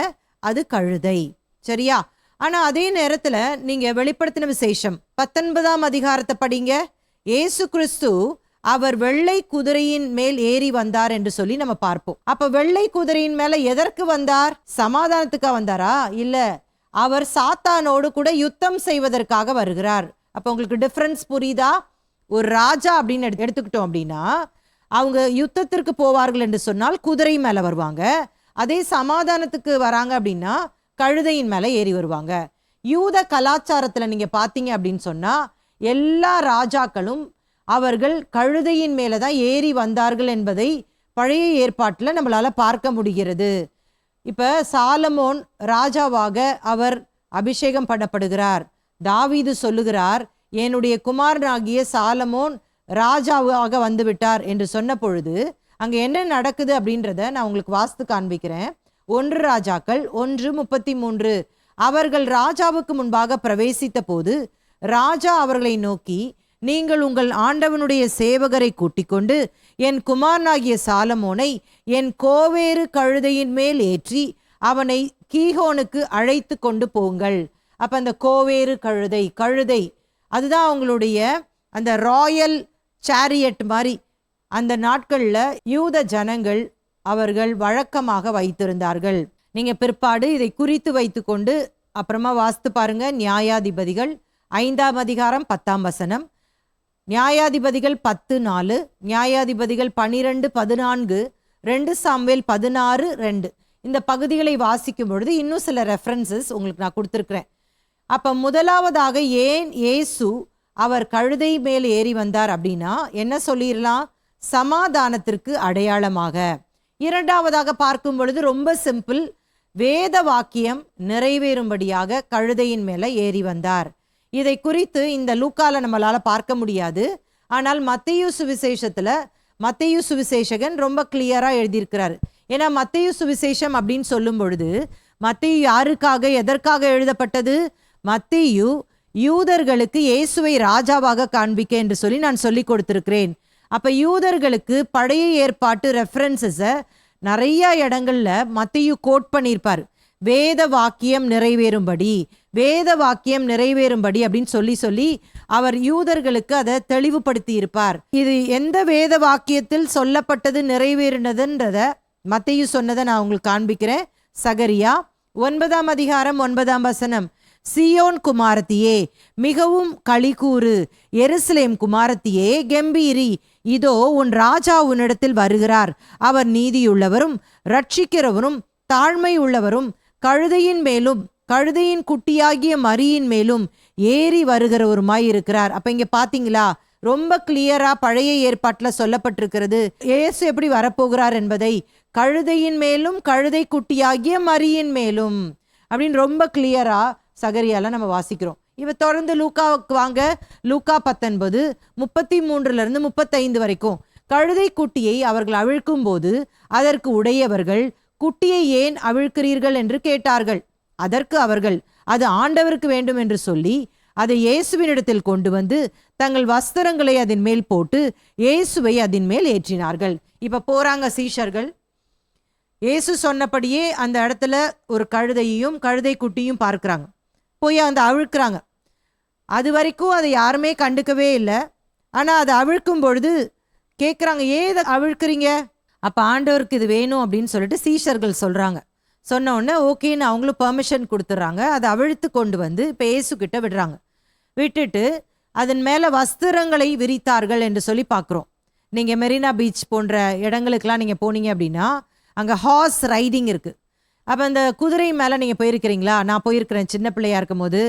அது கழுதை. சரியா? ஆனா அதே நேரத்துல நீங்க வெளிப்படுத்தின விசேஷம் 19ஆம் அதிகாரத்தை படிங்க. இயேசு கிறிஸ்து அவர் வெள்ளை குதிரையின் மேல் ஏறி வந்தார் என்று சொல்லி நம்ம பார்ப்போம். அப்ப வெள்ளை குதிரையின் மேல எதற்கு வந்தார்? சமாதானத்துக்காக வந்தாரா? இல்ல, அவர் சாத்தானோடு கூட யுத்தம் செய்வதற்காக வருகிறார். அப்ப உங்களுக்கு டிஃபரன்ஸ் புரியுதா? ஒரு ராஜா அப்படின்னு எடுத்துக்கிட்டோம் அப்படின்னா அவங்க யுத்தத்திற்கு போவார்கள் என்று சொன்னால் குதிரை மேல வருவாங்க. அதே சமாதானத்துக்கு வராங்க அப்படின்னா கழுதையின் மேல ஏறி வருவாங்க. யூத கலாச்சாரத்துல நீங்க பாத்தீங்க அப்படின்னு சொன்னா எல்லா ராஜாக்களும் அவர்கள் கழுதையின் மேலதான் ஏறி வந்தார்கள் என்பதை பழைய ஏற்பாட்டுல நம்மளால பார்க்க முடிகிறது. இப்ப சாலமோன் ராஜாவாக அவர் அபிஷேகம் பண்ணப்படுகிறார். தாவீது சொல்லுகிறார், என்னுடைய குமாரனாகிய சாலமோன் ராஜாவாக வந்து விட்டார் என்று சொன்ன பொழுது அங்க என்ன நடக்குது அப்படின்றத நான் உங்களுக்கு வாஸ்து காண்பிக்கிறேன். 1 ராஜாக்கள் 1:33. அவர்கள் ராஜாவுக்கு முன்பாக பிரவேசித்த போது ராஜா அவர்களை நோக்கி, நீங்கள் உங்கள் ஆண்டவனுடைய சேவகரை கூட்டிக் கொண்டு என் குமாரனாகிய சாலமோனை என் கோவேறு கழுதையின் மேல் ஏற்றி அவனை கீகோனுக்கு அழைத்து கொண்டு போங்கள். அப்ப அந்த கோவேறு கழுதை அதுதான் அவங்களுடைய அந்த ராயல் சேரியட் மாதிரி அந்த நாட்கள்ல யூத ஜனங்கள் அவர்கள் வழக்கமாக வைத்திருந்தார்கள். நீங்க பிற்பாடு இதை குறித்து வைத்து கொண்டு அப்புறமா வாஸ்து பாருங்க. நியாயாதிபதிகள் 5ஆம் அதிகாரம் 10ஆம் வசனம், நியாயாதிபதிகள் 10:4, நியாயாதிபதிகள் 12:14, 2 சாமுவேல் 16:2. இந்த பகுதிகளை வாசிக்கும் பொழுது இன்னும் சில ரெஃபரன்சஸ் உங்களுக்கு நான் கொடுத்துருக்கிறேன். அப்ப முதலாவதாக ஏன் இயேசு அவர் கழுதை மேல் ஏறி வந்தார் அப்படின்னா என்ன சொல்லிடலாம்? சமாதானத்திற்கு அடையாளமாக. இரண்டாவதாக பார்க்கும் பொழுது ரொம்ப சிம்பிள், வேத வாக்கியம் நிறைவேறும்படியாக கழுதையின் மேல ஏறி வந்தார். இதை குறித்து இந்த லூக்கால நம்மளால பார்க்க முடியாது. ஆனால் மத்தேயு சுவிசேஷகன் ரொம்ப கிளியரா எழுதியிருக்கிறார். ஏன்னா மத்தேயு சுவிசேஷம் அப்படின்னு சொல்லும் பொழுது மத்தேயு யாருக்காக எதற்காக எழுதப்பட்டது? மத்தேயு யூதர்களுக்கு இயேசுவை ராஜாவாக காண்பிக்க என்று சொல்லி நான் சொல்லி கொடுத்திருக்கிறேன். அப்ப யூதர்களுக்கு பழைய ஏற்பாட்டு ரெஃபரன்சஸை நிறைய இடங்கள்ல மத்தேயு கோட் பண்ணியிருப்பார். வேத வாக்கியம் நிறைவேறும்படி, வேத வாக்கியம் நிறைவேறும்படி அப்படின்னு சொல்லி அவர் யூதர்களுக்கு அதை தெளிவுபடுத்தி இருப்பார். இது எந்த வேத வாக்கியத்தில் சொல்லப்பட்டது நிறைவேறினதுன்றத மத்தேயு சொன்னதை நான் உங்களுக்கு காண்பிக்கிறேன். சகரியா 9ஆம் அதிகாரம் 9ஆம் வசனம். சியோன் குமாரத்தியே மிகவும் களிகூறு, எருசலேம் குமாரத்தியே கெம்பீரி, இதோ உன் ராஜா உன்னிடத்தில் வருகிறார், அவர் நீதியுள்ளவரும் ரட்சிக்கிறவரும் தாழ்மை உள்ளவரும் கழுதையின் மேலும் கழுதையின் குட்டியாகிய மரியின் மேலும் ஏறி வருகிறவருமாய் இருக்கிறார். அப்ப இங்க பாத்தீங்களா, ரொம்ப கிளியரா பழைய ஏற்பாட்டில் சொல்லப்பட்டிருக்கிறது இயேசு எப்படி வரப்போகிறார் என்பதை. கழுதையின் மேலும் கழுதை குட்டியாகிய மரியின் மேலும் அப்படின்னு ரொம்ப கிளியரா சகரியால நம்ம வாசிக்கிறோம். இவ தொடர்ந்து லூக்காவுக்கு வாங்க. லூக்கா 19:33-35 வரைக்கும். கழுதை குட்டியை அவர்கள் அவிழ்க்கும் போது அதற்கு உடையவர்கள், குட்டியை ஏன் அவிழ்க்கிறீர்கள் என்று கேட்டார்கள். அதற்கு அவர்கள், அது ஆண்டவருக்கு வேண்டும் என்று சொல்லி அதை இயேசுவினிடத்தில் கொண்டு வந்து தங்கள் வஸ்திரங்களை அதன் மேல் போட்டு இயேசுவை அதன் மேல் ஏற்றினார்கள். இப்ப போறாங்க சீஷர்கள். இயேசு சொன்னபடியே அந்த இடத்துல ஒரு கழுதையையும் கழுதை குட்டியும் பார்க்கிறாங்க. போய் அந்த அவிழ்க்கிறாங்க. அது வரைக்கும் அதை யாருமே கண்டுக்கவே இல்லை. ஆனால் அதை அவிழ்க்கும் பொழுது கேட்குறாங்க, ஏதை அவிழ்க்கிறீங்க? அப்போ ஆண்டவருக்கு இது வேணும் அப்படின்னு சொல்லிட்டு சீஷர்கள் சொல்கிறாங்க. சொன்ன உடனே ஓகேன்னு அவங்களும் பெர்மிஷன் கொடுத்துட்றாங்க. அதை அவிழ்த்து கொண்டு வந்து இப்போ இயேசு கிட்ட விடுறாங்க. விட்டுட்டு அதன் மேலே வஸ்திரங்களை விரித்தார்கள் என்று சொல்லி பார்க்குறோம். நீங்கள் மெரினா பீச் போன்ற இடங்களுக்கெல்லாம் நீங்கள் போனீங்க அப்படின்னா அங்கே ஹார்ஸ் ரைடிங் இருக்குது. அப்போ அந்த குதிரை மேலே நீங்கள் போயிருக்கிறீங்களா? நான் போயிருக்கிறேன் சின்ன பிள்ளையா இருக்கும் போது.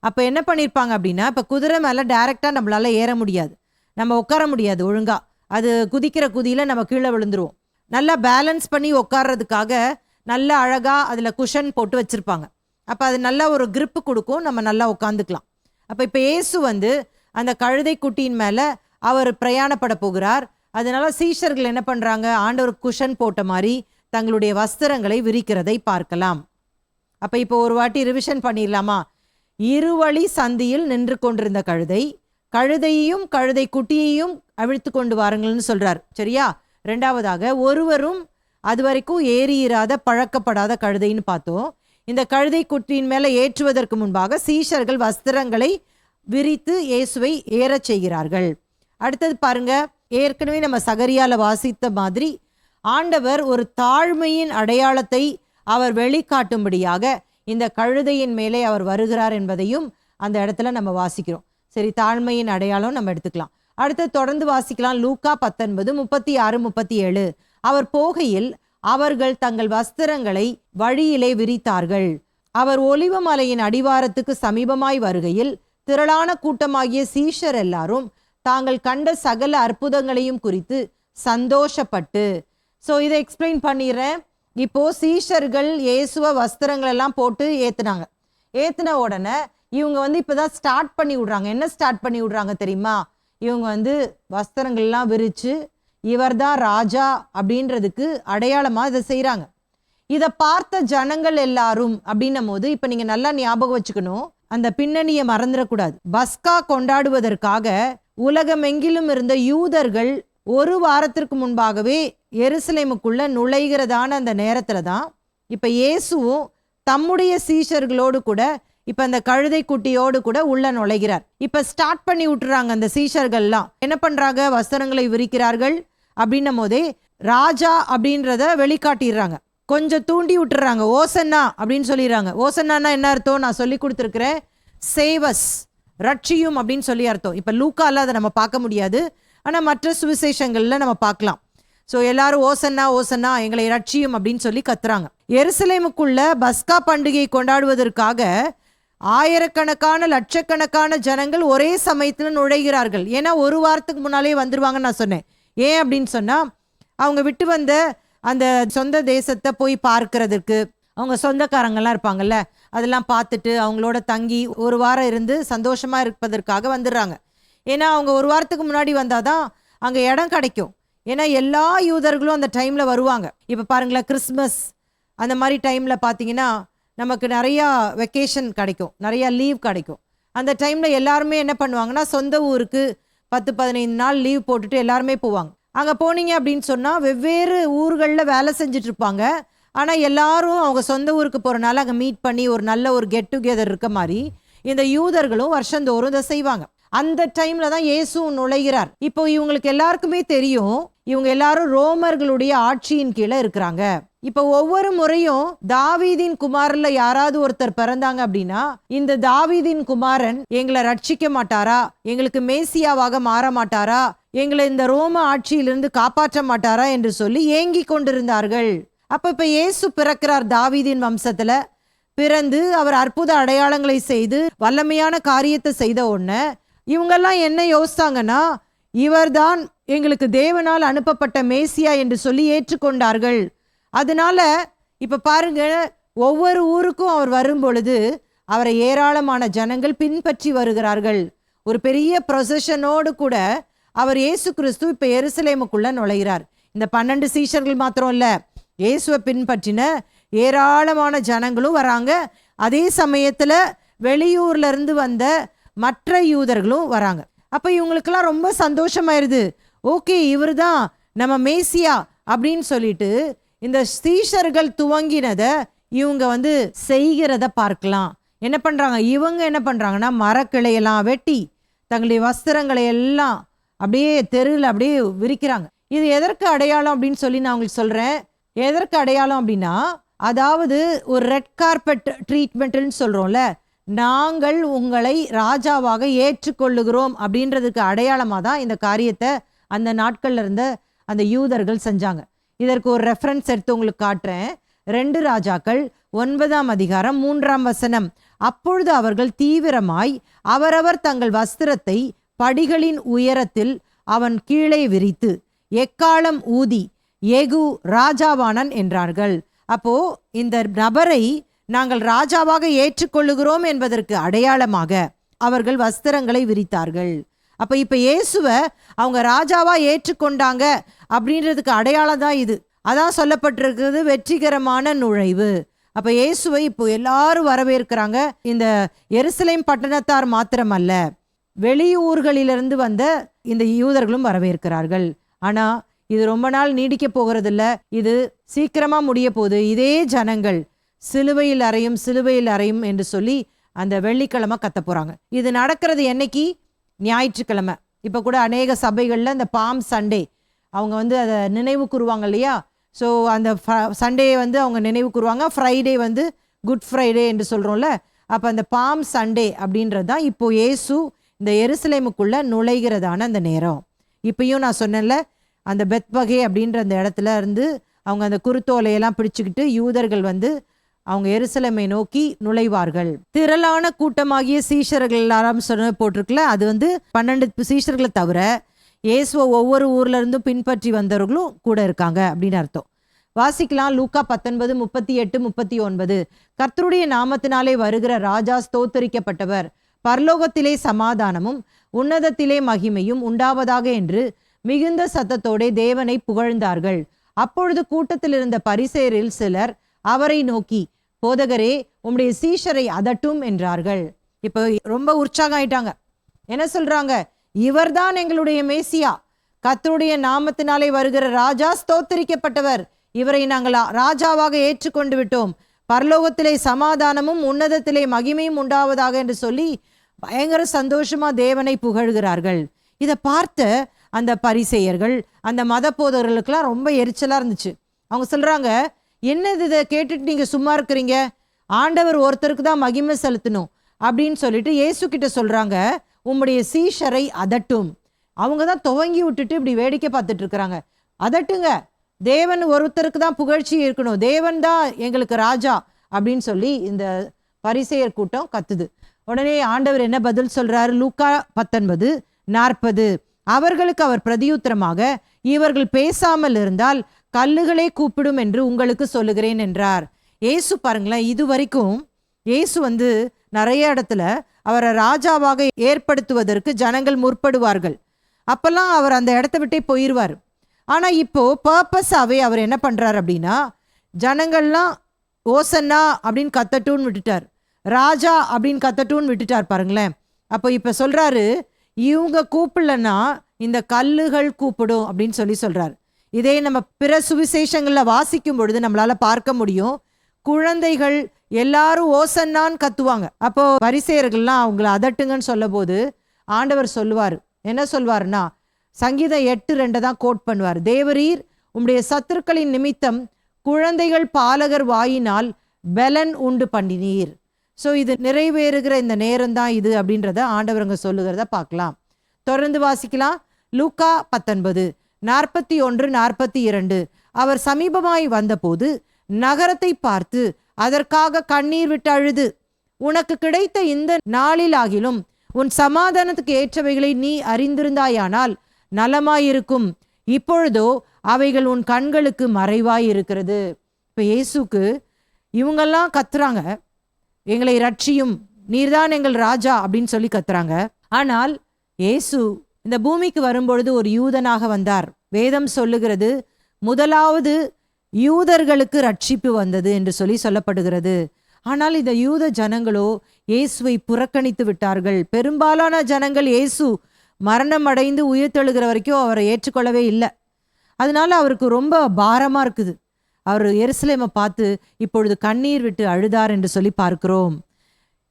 அப்போ என்ன பண்ணியிருப்பாங்க அப்படின்னா, இப்போ குதிரை மேலே டைரெக்டாக நம்மளால் ஏற முடியாது, நம்ம உட்கார முடியாது ஒழுங்காக. அது குதிக்கிற குதியில் நம்ம கீழே விழுந்துருவோம். நல்லா பேலன்ஸ் பண்ணி உட்கார்றதுக்காக நல்ல அழகாக அதில் குஷன் போட்டு வச்சுருப்பாங்க. அப்போ அது நல்லா ஒரு கிரிப்பு கொடுக்கும், நம்ம நல்லா உட்காந்துக்கலாம். அப்போ இப்போ இயேசு வந்து அந்த கழுதை குட்டியின் மேலே அவர் பிரயாணப்பட போகிறார். அதனால சீஷர்கள் என்ன பண்ணுறாங்க, ஆண்டவர் குஷன் போட்ட மாதிரி தங்களுடைய வஸ்திரங்களை விரிக்கிறதை பார்க்கலாம். அப்போ இப்போ ஒரு வாட்டி ரிவிஷன் பண்ணிடலாமா? இருவழி சந்தியில் நின்று கொண்டிருந்த கழுதையையும் கழுதை குட்டியையும் அவிழ்த்து கொண்டு வாருங்கள்னு சொல்றார். சரியா? ரெண்டாவதாக, ஒருவரும் அது வரைக்கும் ஏறியிராத பழக்கப்படாத கழுதைன்னு பார்த்தோம். இந்த கழுதை குட்டியின் மேலே ஏற்றுவதற்கு முன்பாக சீஷர்கள் வஸ்திரங்களை விரித்து இயேசுவை ஏறச் செய்கிறார்கள். அடுத்தது பாருங்க, ஏற்கனவே நம்ம சகரியால வாசித்த மாதிரி ஆண்டவர் ஒரு தாழ்மையின் அடையாளத்தை அவர் வெளிக்காட்டும்படியாக இந்த கழுதையின் மேலே அவர் வருகிறார் என்பதையும் அந்த இடத்துல நம்ம வாசிக்கிறோம். சரி, தாழ்மையின் அடையாளம் நம்ம எடுத்துக்கலாம். அடுத்து தொடர்ந்து வாசிக்கலாம். லூக்கா 19:36-37. அவர் போகையில் அவர்கள் தங்கள் வஸ்திரங்களை வழியிலே விரித்தார்கள். அவர் ஒலிவ மலையின் அடிவாரத்துக்கு சமீபமாய் வருகையில் திரளான கூட்டமாகிய சீஷர் எல்லாரும் தாங்கள் கண்ட சகல அற்புதங்களையும் குறித்து சந்தோஷப்பட்டு. ஸோ இதை எக்ஸ்பிளைன் பண்ணிடுறேன். இப்போ சீஷர்கள் இயேசுவ வஸ்திரங்கள் எல்லாம் போட்டு ஏத்துன உடனே இவங்க வந்து இப்போதான் ஸ்டார்ட் பண்ணி விடுறாங்க. என்ன ஸ்டார்ட் பண்ணி விடுறாங்க தெரியுமா? இவங்க வந்து வஸ்திரங்கள்லாம் விரிச்சு இவர்தான் ராஜா அப்படின்றதுக்கு அடையாளமா இதை செய்யறாங்க. இதை பார்த்த ஜனங்கள் எல்லாரும் அப்படின்னும் போது இப்ப நீங்க நல்லா ஞாபகம் வச்சுக்கணும், அந்த பின்னணியை மறந்துடக்கூடாது. பஸ்கா கொண்டாடுவதற்காக உலகமெங்கிலும் இருந்த யூதர்கள் ஒரு வாரத்திற்கு முன்பாகவே எருசலேமுக்குள்ள நுழைகிறதான அந்த நேரத்துல தான் இப்ப இயேசுவும் தம்முடைய சீஷர்களோடு கூட இப்ப அந்த கழுதை குட்டியோடு கூட உள்ள நுழைகிறார். இப்ப ஸ்டார்ட் பண்ணி விட்டுறாங்க. அந்த சீஷர்கள்லாம் என்ன பண்றாங்க, வஸ்திரங்களை விரிக்கிறார்கள் அப்படின்னும் போதே ராஜா அப்படின்றத வெளிக்காட்டிடுறாங்க. கொஞ்சம் தூண்டி விட்டுறாங்க. ஓசன்னா அப்படின்னு சொல்லிடுறாங்க. ஓசன்னான்னா என்ன அர்த்தம் நான் சொல்லி கொடுத்துருக்கிறேன், சேவஸ், ரட்சியும் அப்படின்னு சொல்லி அர்த்தம். இப்ப லூக்கால அதை நம்ம பார்க்க முடியாது, ஆனா மற்ற சுவிசேஷங்கள்ல நம்ம பார்க்கலாம். ஸோ எல்லாரும் ஓசன்னா ஓசன்னா எங்களை ரட்சியும் அப்படின்னு சொல்லி கத்துறாங்க. எருசலேமுக்குள்ள பஸ்கா பண்டிகை கொண்டாடுவதற்காக ஆயிரக்கணக்கான லட்சக்கணக்கான ஜனங்கள் ஒரே சமயத்தில் நுழைகிறார்கள். ஏன்னா ஒரு வாரத்துக்கு முன்னாலே வந்துருவாங்கன்னு நான் சொன்னேன். ஏன் அப்படின்னு சொன்னா, அவங்க விட்டு வந்த அந்த சொந்த தேசத்தை போய் பார்க்கறதுக்கு அவங்க சொந்தக்காரங்கள்லாம் இருப்பாங்கல்ல, அதெல்லாம் பார்த்துட்டு அவங்களோட தங்கி ஒரு வாரம் இருந்து சந்தோஷமா இருப்பதற்காக வந்துடுறாங்க. ஏன்னா அவங்க ஒரு வாரத்துக்கு முன்னாடி வந்தாதான் அங்க இடம் கிடைக்கும். ஏன்னா எல்லா யூதர்களும் அந்த டைம்ல வருவாங்க. இப்ப பாருங்களேன், கிறிஸ்மஸ் அந்த மாதிரி டைம்ல பாத்தீங்கன்னா நமக்கு நிறைய வெக்கேஷன் கிடைக்கும், நிறைய லீவ் கிடைக்கும். அந்த டைமில் எல்லாருமே என்ன பண்ணுவாங்கன்னா சொந்த ஊருக்கு 10-15 நாள் லீவ் போட்டுட்டு எல்லாருமே போவாங்க. அங்கே போனீங்க அப்படின்னு சொன்னால் வெவ்வேறு ஊர்களில் வேலை செஞ்சுட்டு இருப்பாங்க. ஆனால் எல்லாரும் அவங்க சொந்த ஊருக்கு போகிறனால அங்கே மீட் பண்ணி ஒரு நல்ல ஒரு கெட் டுகெதர் இருக்க மாதிரி இந்த யூதர்களும் வருஷந்தோறும் இதை செய்வாங்க. அந்த டைம்ல தான் இயேசு நுழைகிறார். இப்போ இவங்களுக்கு எல்லாருக்குமே தெரியும், இவங்க எல்லாரும் ரோமர்களுடைய ஆட்சியின் கீழே இருக்கிறாங்க. இப்போ ஒவ்வொரு முறையும் தாவீதின் குமாரன்ல யாராவது ஒருத்தர் பிறந்தாங்க அப்படின்னா, இந்த தாவீதின் குமாரன் எங்களை ரட்சிக்க மாட்டாரா, எங்களுக்கு மேசியாவாக மாற மாட்டாரா, எங்களை இந்த ரோம ஆட்சியிலிருந்து காப்பாற்ற மாட்டாரா என்று சொல்லி ஏங்கி கொண்டிருந்தார்கள். அப்ப இப்ப இயேசு பிறக்கிறார். தாவீதின் வம்சத்துல பிறந்து அவர் அற்புத அடையாளங்களை செய்து வல்லமையான காரியத்தை செய்த உடனே இவங்கெல்லாம் என்ன யோசித்தாங்கன்னா, இவர்தான் எங்களுக்கு தேவனால் அனுப்பப்பட்ட மேசியா என்று சொல்லி ஏற்றுக்கொண்டார்கள். அதனால இப்ப பாருங்க, ஒவ்வொரு ஊருக்கும் அவர் வரும் பொழுது அவரை ஏராளமான ஜனங்கள் பின்பற்றி வருகிறார்கள். ஒரு பெரிய ப்ரொசஷனோடு கூட அவர் இயேசு கிறிஸ்து இப்ப எருசலேமுக்குள்ள நுழைகிறார். இந்த 12 சீஷர்கள் மாத்திரம் இல்ல, இயேசுவை பின்பற்றின ஏராளமான ஜனங்களும் வராங்க. அதே சமயத்துல வெளியூர்ல இருந்து வந்த மற்ற யூதர்களும் வராங்க. அப்ப இவங்களுக்கெல்லாம் ரொம்ப சந்தோஷமாயிருது. ஓகே, இவர் தான் நம்ம மேசியா அப்படின்னு சொல்லிட்டு இந்த சீஷர்கள் துவங்கினதை இவங்க செய்கிறத பார்க்கலாம். என்ன பண்றாங்க, இவங்க என்ன பண்றாங்கன்னா மரக்கிளையெல்லாம் வெட்டி தங்களுடைய வஸ்திரங்களை எல்லாம் அப்படியே தெருவில் அப்படியே விரிக்கிறாங்க. இது எதற்கு அடையாளம் அப்படின்னு சொல்லி நான் உங்களுக்கு சொல்றேன். எதற்கு அடையாளம் அப்படின்னா, அதாவது ஒரு ரெட் கார்பெட் ட்ரீட்மெண்ட்னு சொல்றோம்ல, நாங்கள் உங்களை ராஜாவாக ஏற்றுக்கொள்ளுகிறோம் அப்படின்றதுக்கு அடையாளமாக தான் இந்த காரியத்தை அந்த நாட்கள்ல இருந்த அந்த யூதர்கள் செஞ்சாங்க. இதற்கு ஒரு ரெஃபரன்ஸ் எடுத்து உங்களுக்கு காட்டுறேன். 2 ராஜாக்கள் 9ஆம் அதிகாரம் 3ஆம் வசனம். அப்பொழுது அவர்கள் தீவிரமாய் அவரவர் தங்கள் வஸ்திரத்தை படிகளின் உயரத்தில் அவன் கீழே விரித்து எக்காளம் ஊதி ஏகு ராஜாவானன் என்றார்கள். அப்போ இந்த நபரை நாங்கள் ராஜாவாக ஏற்றுக்கொள்ளுகிறோம் என்பதற்கு அடையாளமாக அவர்கள் வஸ்திரங்களை விரித்தார்கள். அப்ப இப்ப இயேசுவை அவங்க ராஜாவா ஏற்றுக்கொண்டாங்க அப்படின்றதுக்கு அடையாளம் தான் இது. அதான் சொல்லப்பட்டிருக்கிறது, வெற்றிகரமான நுழைவு. அப்ப இயேசுவை இப்போ எல்லாரும் வரவேற்கிறாங்க. இந்த எருசலேம் பட்டணத்தார் மாத்திரமல்ல, வெளியூர்களிலிருந்து வந்த இந்த யூதர்களும் வரவேற்கிறார்கள். ஆனா இது ரொம்ப நாள் நீடிக்க போகிறதில்ல, இது சீக்கிரமா முடிய போகுது. இதே ஜனங்கள் சிலுவையில் அறையும் சிலுவையில் அறையும் என்று சொல்லி அந்த வெள்ளிக்கிழமை கத்த போறாங்க. இது நடக்கிறது என்னைக்கு? ஞாயிற்றுக்கிழமை. இப்போ கூட அநேக சபைகளில் இந்த பாம் சண்டே அவங்க அதை நினைவு கூறுவாங்க இல்லையா? ஸோ அந்த சண்டே அவங்க நினைவு கூறுவாங்க. ஃப்ரைடே குட் ஃப்ரைடே என்று சொல்கிறோம்ல. அப்போ அந்த பாம் சண்டே அப்படின்றது தான் இப்போ இயேசு இந்த எருசலேமுக்குள்ளே நுழைகிறதான அந்த நேரம். இப்பயும் நான் சொன்னேன்ல, அந்த பெத்பகே அப்படின்ற அந்த இடத்துல இருந்து அவங்க அந்த குருத்தோலையெல்லாம் பிடிச்சிக்கிட்டு யூதர்கள் அவங்க எருசலேமை நோக்கி நுழைவார்கள். திரளான கூட்டமாகிய சீஷர்கள் எல்லாரும் சொன்ன போட்டிருக்குல, அது 12 சீஷர்களை தவிர இயேசுவை ஒவ்வொரு ஊர்ல இருந்தும் பின்பற்றி வந்தவர்களும் கூட இருக்காங்க அப்படின்னு அர்த்தம். வாசிக்கலாம். லூக்கா 19:38-39. கர்த்தருடைய நாமத்தினாலே வருகிற ராஜா ஸ்தோத்தரிக்கப்பட்டவர், பரலோகத்திலே சமாதானமும் உன்னதத்திலே மகிமையும் உண்டாவதாக என்று மிகுந்த சத்தத்தோட தேவனை புகழ்ந்தார்கள். அப்பொழுது கூட்டத்தில் இருந்த பரிசேயரில் சிலர் அவரை நோக்கி, போதகரே, உம்முடைய சீஷரை அதட்டும் என்றார்கள். இப்போ ரொம்ப உற்சாகம் ஆயிட்டாங்க. என்ன சொல்றாங்க? இவர்தான் எங்களுடைய மேசியா, கர்த்தருடைய நாமத்தினாலே வருகிற ராஜா ஸ்தோத்தரிக்கப்பட்டவர், இவரை நாங்கள் ராஜாவாக ஏற்றுக்கொண்டு விட்டோம், பரலோகத்திலே சமாதானமும் உன்னதத்திலே மகிமையும் உண்டாவதாக என்று சொல்லி பயங்கர சந்தோஷமா தேவனை புகழ்கிறார்கள். இதை பார்த்த அந்த பரிசேயர்கள், அந்த மத போதகர்களுக்கெல்லாம் ரொம்ப எரிச்சலா இருந்துச்சு. அவங்க சொல்றாங்க, என்னது இதை கேட்டுட்டு நீங்க சும்மா இருக்கிறீங்க? ஆண்டவர் ஒருத்தருக்கு தான் மகிமை செலுத்தணும் அப்படின்னு சொல்லிட்டு இயேசு கிட்ட சொல்றாங்க, உம்முடைய சீஷரை அதட்டும். அவங்க தான் துவங்கி விட்டுட்டு இப்படி வேடிக்கை பார்த்துட்டு இருக்கிறாங்க. அதட்டுங்க, தேவன் ஒருத்தருக்கு தான் புகழ்ச்சி இருக்கணும், தேவன் தான் எங்களுக்கு ராஜா அப்படின்னு சொல்லி இந்த பரிசேயர் கூட்டம் கத்துது. உடனே ஆண்டவர் என்ன பதில் சொல்றாரு? லூக்கா 19:40. அவர்களுக்கு அவர் பிரதியுத்தரமாக, இவர்கள் பேசாமல் இருந்தால் கல்லுகளே கூப்பிடும் என்று உங்களுக்கு சொல்லுகிறேன் என்றார். இயேசு பாருங்களேன், இது வரைக்கும் இயேசு நிறைய இடத்துல அவரை ராஜாவாக ஏற்படுத்துவதற்கு ஜனங்கள் முற்படுவார்கள். அப்பெல்லாம் அவர் அந்த இடத்த விட்டே போயிடுவார். ஆனா இப்போ பர்பஸாவே அவர் என்ன பண்றார் அப்படின்னா, ஜனங்கள்லாம் ஓசன்னா அப்படின்னு கத்தட்டும்னு விட்டுட்டார். ராஜா அப்படின்னு கத்தட்டும்னு விட்டுட்டார் பாருங்களேன். அப்போ இப்போ சொல்றாரு, இவங்க கூப்பிடலன்னா இந்த கல்லுகள் கூப்பிடும் அப்படின்னு சொல்றார். இதே நம்ம பிற சுவிசேஷங்கள்ல வாசிக்கும் பொழுது நம்மளால பார்க்க முடியும், குழந்தைகள் எல்லாரும் ஓசன்னான்னு கத்துவாங்க. அப்போ பரிசேயர்கள்லாம் அவங்கள அதட்டுங்கன்னு சொல்ல போது ஆண்டவர் சொல்லுவார், என்ன சொல்வாருன்னா, சங்கீதம் 8:2 தான் கோட் பண்ணுவார். தேவரீர் உம்முடைய சத்துருக்களின் நிமித்தம் குழந்தைகள் பாலகர் வாயினால் பலன் உண்டு பண்ணினீர். ஸோ இது நிறைவேறுகிற இந்த நேரம் தான் இது அப்படின்றத ஆண்டவருங்க சொல்லுகிறத பார்க்கலாம். தொடர்ந்து வாசிக்கலாம். லூக்கா 19:41-42. அவர் சமீபமாய் வந்தபோது நகரத்தை பார்த்து அதற்காக கண்ணீர் விட்டு அழுது, உனக்கு கிடைத்த இந்த நாளிலாகிலும் உன் சமாதானத்துக்கு ஏற்றவைகளை நீ அறிந்திருந்தாயானால் நலமாயிருக்கும், இப்பொழுதோ அவைகள் உன் கண்களுக்கு மறைவாயிருக்கிறது. இப்போ இயேசுக்கு இவங்கெல்லாம் கத்துறாங்க, எங்களை ரட்சியும், நீர்தான் எங்கள் ராஜா அப்படின்னு சொல்லி கத்துறாங்க. ஆனால் இயேசு இந்த பூமிக்கு வரும்பொழுது ஒரு யூதனாக வந்தார். வேதம் சொல்லுகிறது, முதலாவது யூதர்களுக்கு ரட்சிப்பு வந்தது என்று சொல்லப்படுகிறது. ஆனால் இந்த யூத ஜனங்களோ இயேசுவை புறக்கணித்து விட்டார்கள். பெரும்பாலான ஜனங்கள் இயேசு மரணம் அடைந்து உயிர்த்தெழுகிற வரைக்கும் அவரை ஏற்றுக்கொள்ளவே இல்லை. அதனால அவருக்கு ரொம்ப பாரமா இருக்குது. அவர் எருசலேமை பார்த்து இப்பொழுது கண்ணீர் விட்டு அழுதார் என்று சொல்லி பார்க்கிறோம்.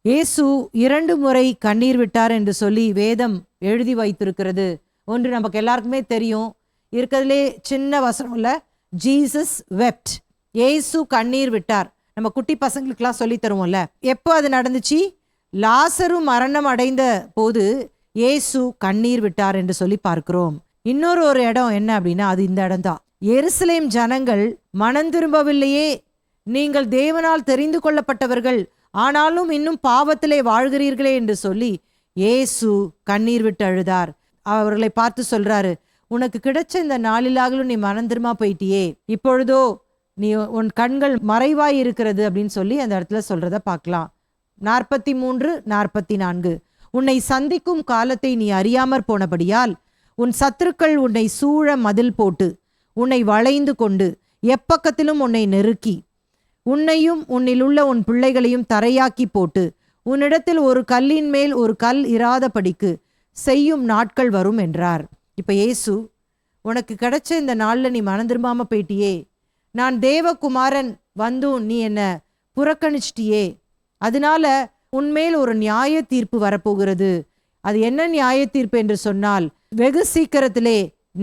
இயேசு 2 முறை கண்ணீர் விட்டார் என்று சொல்லி வேதம் எழுதி வைத்திருக்கிறது. ஒன்று நமக்கு எல்லாருக்குமே தெரியும், இருக்கிறதுலே சின்ன வசனம் இல்ல, ஜீசஸ் வெப்ட், இயேசு கண்ணீர் விட்டார். நம்ம குட்டி பசங்களுக்கெல்லாம் சொல்லி தருவோம்ல. எப்போ அது நடந்துச்சு? லாசரு மரணம் அடைந்த போது இயேசு கண்ணீர் விட்டார் என்று சொல்லி பார்க்கிறோம். இன்னொரு ஒரு இடம் என்ன அப்படின்னா, அது இந்த இடம் தான். எருசலேம் ஜனங்கள் மனம் திரும்பவில்லையே, நீங்கள் தேவனால் தெரிந்து கொள்ளப்பட்டவர்கள், ஆனாலும் இன்னும் பாவத்திலே வாழ்கிறீர்களே என்று சொல்லி இயேசு கண்ணீர் விட்டு அழுதார். அவர்களை பார்த்து சொல்றாரு, உனக்கு கிடைச்ச இந்த நாளிலாகலும் நீ மனம் திரும்ப போயிட்டியே, இப்பொழுதோ நீ உன் கண்கள் மறைவாய் இருக்கிறது அப்படின்னு சொல்லி அந்த இடத்துல சொல்றத பார்க்கலாம். 43-44. உன்னை சந்திக்கும் காலத்தை நீ அறியாமற் போனபடியால் உன் சத்துருக்கள் உன்னை சூழ மதில் போட்டு உன்னை வளைந்து கொண்டு எப்பக்கத்திலும் உன்னை நெருக்கி உன்னையும் உன்னிலுள்ள உன் பிள்ளைகளையும் தரையாக்கி போட்டு உன்னிடத்தில் ஒரு கல்லின் மேல் ஒரு கல் இராதபடிக்கு செய்யும் நாட்கள் வரும் என்றார். இப்ப இயேசு, உனக்கு கிடைச்ச இந்த நாள்ல நீ மனம் திரும்பாம போயிட்டியே, நான் தேவகுமாரன் வந்தும் நீ என்ன புறக்கணிச்சிட்டியே, அதனால உன்மேல் ஒரு நியாய தீர்ப்பு வரப்போகிறது. அது என்ன நியாய தீர்ப்பு என்று சொன்னால், வெகு சீக்கிரத்திலே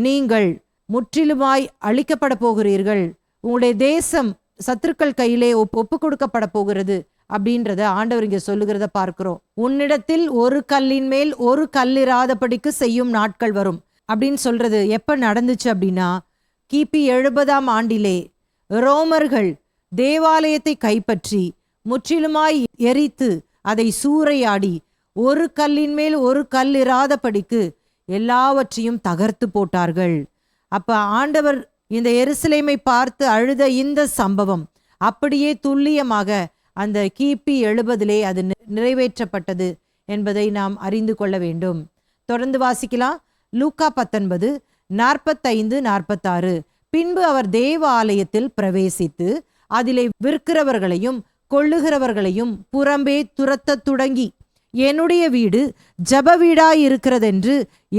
நீங்கள் முற்றிலுமாய் அழிக்கப்பட போகிறீர்கள், உங்களுடைய தேசம் சத்துருக்கள் கையிலே ஒப்பு கொடுக்கப்பட போகிறது அப்படின்றத ஆண்டவர் இங்க சொல்லுகிறத பார்க்கிறோம். உன்னிடத்தில் ஒரு கல்லின் மேல் ஒரு கல்லிராதபடிக்கு செய்யும் நாட்கள் வரும் அப்படின்னு சொல்றது எப்ப நடந்துச்சு அப்படின்னா, கிபி 70ஆம் ஆண்டிலே ரோமர்கள் தேவாலயத்தை கைப்பற்றி முற்றிலுமாய் எரித்து அதை சூறையாடி ஒரு கல்லின் மேல் ஒரு கல் இராதபடிக்கு எல்லாவற்றையும் தகர்த்து போட்டார்கள். அப்ப ஆண்டவர் இந்த எருசலேமை பார்த்து அழுத இந்த சம்பவம் அப்படியே துல்லியமாக அந்த கிபி 70 அது நிறைவேற்றப்பட்டது என்பதை நாம் அறிந்து கொள்ள வேண்டும். தொடர்ந்து வாசிக்கலாம். லூக்கா 19:45-46. பின்பு அவர் தேவ ஆலயத்தில் பிரவேசித்து அதிலே விற்கிறவர்களையும் கொள்ளுகிறவர்களையும் புறம்பே துரத்த தொடங்கி, என்னுடைய வீடு ஜப வீடாயிருக்கிறதென்று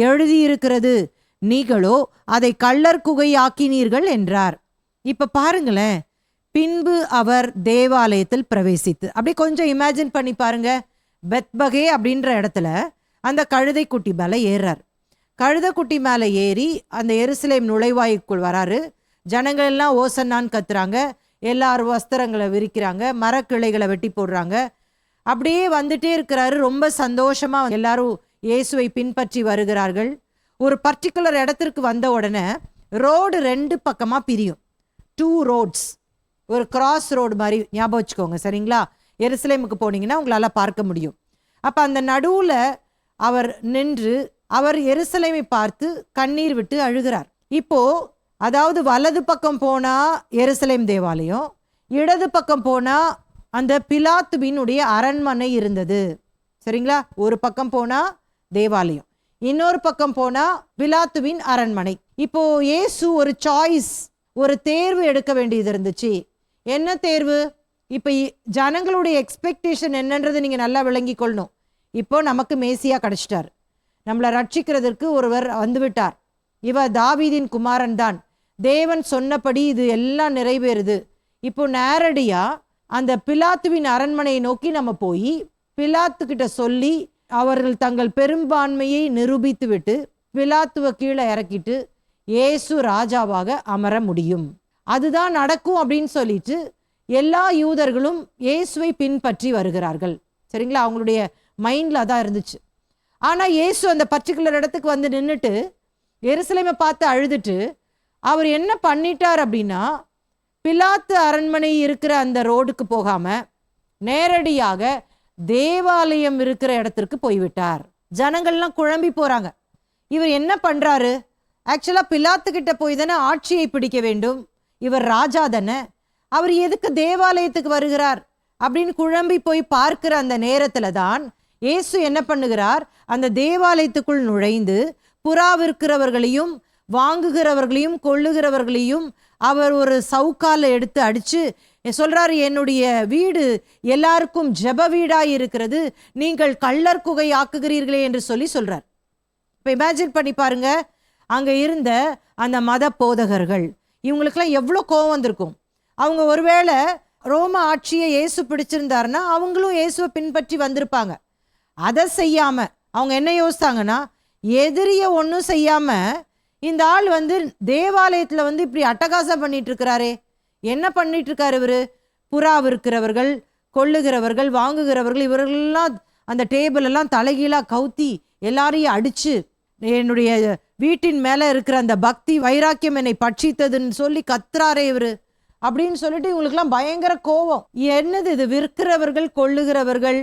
எழுதியிருக்கிறது, நீங்களோ அதை கள்ளர் குகையாக்கினீர்கள் என்றார். இப்ப பாருங்களேன், பின்பு அவர் தேவாலயத்தில் பிரவேசித்து, அப்படி கொஞ்சம் இமேஜின் பண்ணி பாருங்க. பெத்பகே அப்படின்ற இடத்துல அந்த கழுதை குட்டி மேல ஏறார். கழுதை குட்டி மேல ஏறி அந்த எருசலேம் நுழைவாய்க்குள் வராரு. ஜனங்கள் எல்லாம் ஓசன்னான்னு கத்துறாங்க, எல்லாரும் வஸ்திரங்களை விரிக்கிறாங்க, மரக்கிளைகளை வெட்டி போடுறாங்க. அப்படியே வந்துட்டே இருக்கிறாரு. ரொம்ப சந்தோஷமா எல்லாரும் இயேசுவை பின்பற்றி வருகிறார்கள். ஒரு பர்டிகுலர் இடத்திற்கு வந்த உடனே ரோடு 2 பக்கமா பிரியும். 2 ரோட்ஸ், ஒரு கிராஸ் ரோடு மாதிரி ஞாபகம் வச்சுக்கோங்க, சரிங்களா? எருசலேமுக்கு போனீங்கன்னா உங்களால பார்க்க முடியும். அப்ப அந்த நடுவுல அவர் நின்று அவர் எருசலேமை பார்த்து கண்ணீர் விட்டு அழுகிறார். இப்போ அதாவது வலது பக்கம் போனா எருசலேம் தேவாலயம், இடது பக்கம் போனா அந்த பிலாத்துவினுடைய அரண்மனை இருந்தது, சரிங்களா? ஒரு பக்கம் போனா தேவாலயம், இன்னொரு பக்கம் போனா பிலாத்துவின் அரண்மனை. இப்போ இயேசு ஒரு சாய்ஸ், ஒரு தேர்வு எடுக்க வேண்டியது இருந்துச்சு. என்ன தேர்வு? இப்போ ஜனங்களுடைய எக்ஸ்பெக்டேஷன் என்னன்றதை நீங்கள் நல்லா விளங்கி கொள்ளணும். இப்போ நமக்கு மேசியா கிடைச்சிட்டார், நம்மளை ரட்சிக்கிறதுக்கு ஒருவர் வந்துவிட்டார். இவர் தாவீதின் குமாரன் தான். தேவன் சொன்னபடி இது எல்லாம் நிறைவேறுது. இப்போ நேரடியாக அந்த பிலாத்துவின் அரண்மனையை நோக்கி நம்ம போய் பிலாத்துக்கிட்ட சொல்லி அவர்கள் தங்கள் பெரும்பான்மையை நிரூபித்து விட்டு பிலாத்துவை கீழே இறக்கிட்டு இயேசு ராஜாவாக அமர முடியும். அதுதான் நடக்கும் அப்படின்னு சொல்லிட்டு எல்லா யூதர்களும் இயேசுவை பின்பற்றி வருகிறார்கள். சரிங்களா? அவங்களுடைய மைண்டில் அதான் இருந்துச்சு. ஆனால் இயேசு அந்த பர்டிகுலர் இடத்துக்கு வந்து நின்றுட்டு எருசலேமை பார்த்து அழுதுட்டு அவர் என்ன பண்ணிட்டார் அப்படின்னா, பிலாத்து அரண்மனை இருக்கிற அந்த ரோடுக்கு போகாமல் நேரடியாக தேவாலயம் இருக்கிற இடத்திற்கு போய்விட்டார். ஜனங்கள்லாம் குழம்பி போகிறாங்க. இவர் என்ன பண்ணுறாரு? ஆக்சுவலாக பிலாத்துக்கிட்ட போய் தானே ஆட்சியை பிடிக்க வேண்டும், இவர் ராஜா தானே, அவர் எதுக்கு தேவாலயத்துக்கு வருகிறார் அப்படின்னு குழம்பி போய் பார்க்கிற அந்த நேரத்தில் தான் இயேசு என்ன பண்ணுகிறார்? அந்த தேவாலயத்துக்குள் நுழைந்து புறா விற்கிறவர்களையும் வாங்குகிறவர்களையும் கொள்ளுகிறவர்களையும் அவர் ஒரு சவுக்கால எடுத்து அடித்து சொல்றாரு, என்னுடைய வீடு எல்லாருக்கும் ஜெப வீடாய் இருக்கிறது, நீங்கள் கள்ளர் குகை ஆக்குகிறீர்களே என்று சொல்றார். இப்போ இமேஜின் பண்ணி பாருங்க, அங்கே இருந்த அந்த மத போதகர்கள் இவங்களுக்கெல்லாம் எவ்வளோ கோவம் வந்திருக்கும். அவங்க ஒருவேளை ரோம ஆட்சியை இயேசு பிடிச்சிருந்தாருன்னா அவங்களும் இயேசுவை பின்பற்றி வந்திருப்பாங்க. அதை செய்யாமல் அவங்க என்ன யோசித்தாங்கன்னா, எதிரியை ஒன்றும் செய்யாமல் இந்த ஆள் வந்து தேவாலயத்தில் வந்து இப்படி அட்டகாசம் பண்ணிட்டு இருக்கிறாரே, என்ன பண்ணிட்டு இருக்காரு இவர்? புறா விற்கிறவர்கள், கொள்ளுகிறவர்கள், வாங்குகிறவர்கள் இவர்களெல்லாம் அந்த டேபிள் எல்லாம் தலைகீழாக கவுத்தி எல்லாரையும் அடித்து என்னுடைய வீட்டின் மேலே இருக்கிற அந்த பக்தி வைராக்கியம் என்னை பட்சித்ததுன்னு சொல்லி கத்துறாரே இவர் அப்படின்னு சொல்லிட்டு இவங்களுக்கெல்லாம் பயங்கர கோபம். என்னது இது? விற்கிறவர்கள், கொள்ளுகிறவர்கள்,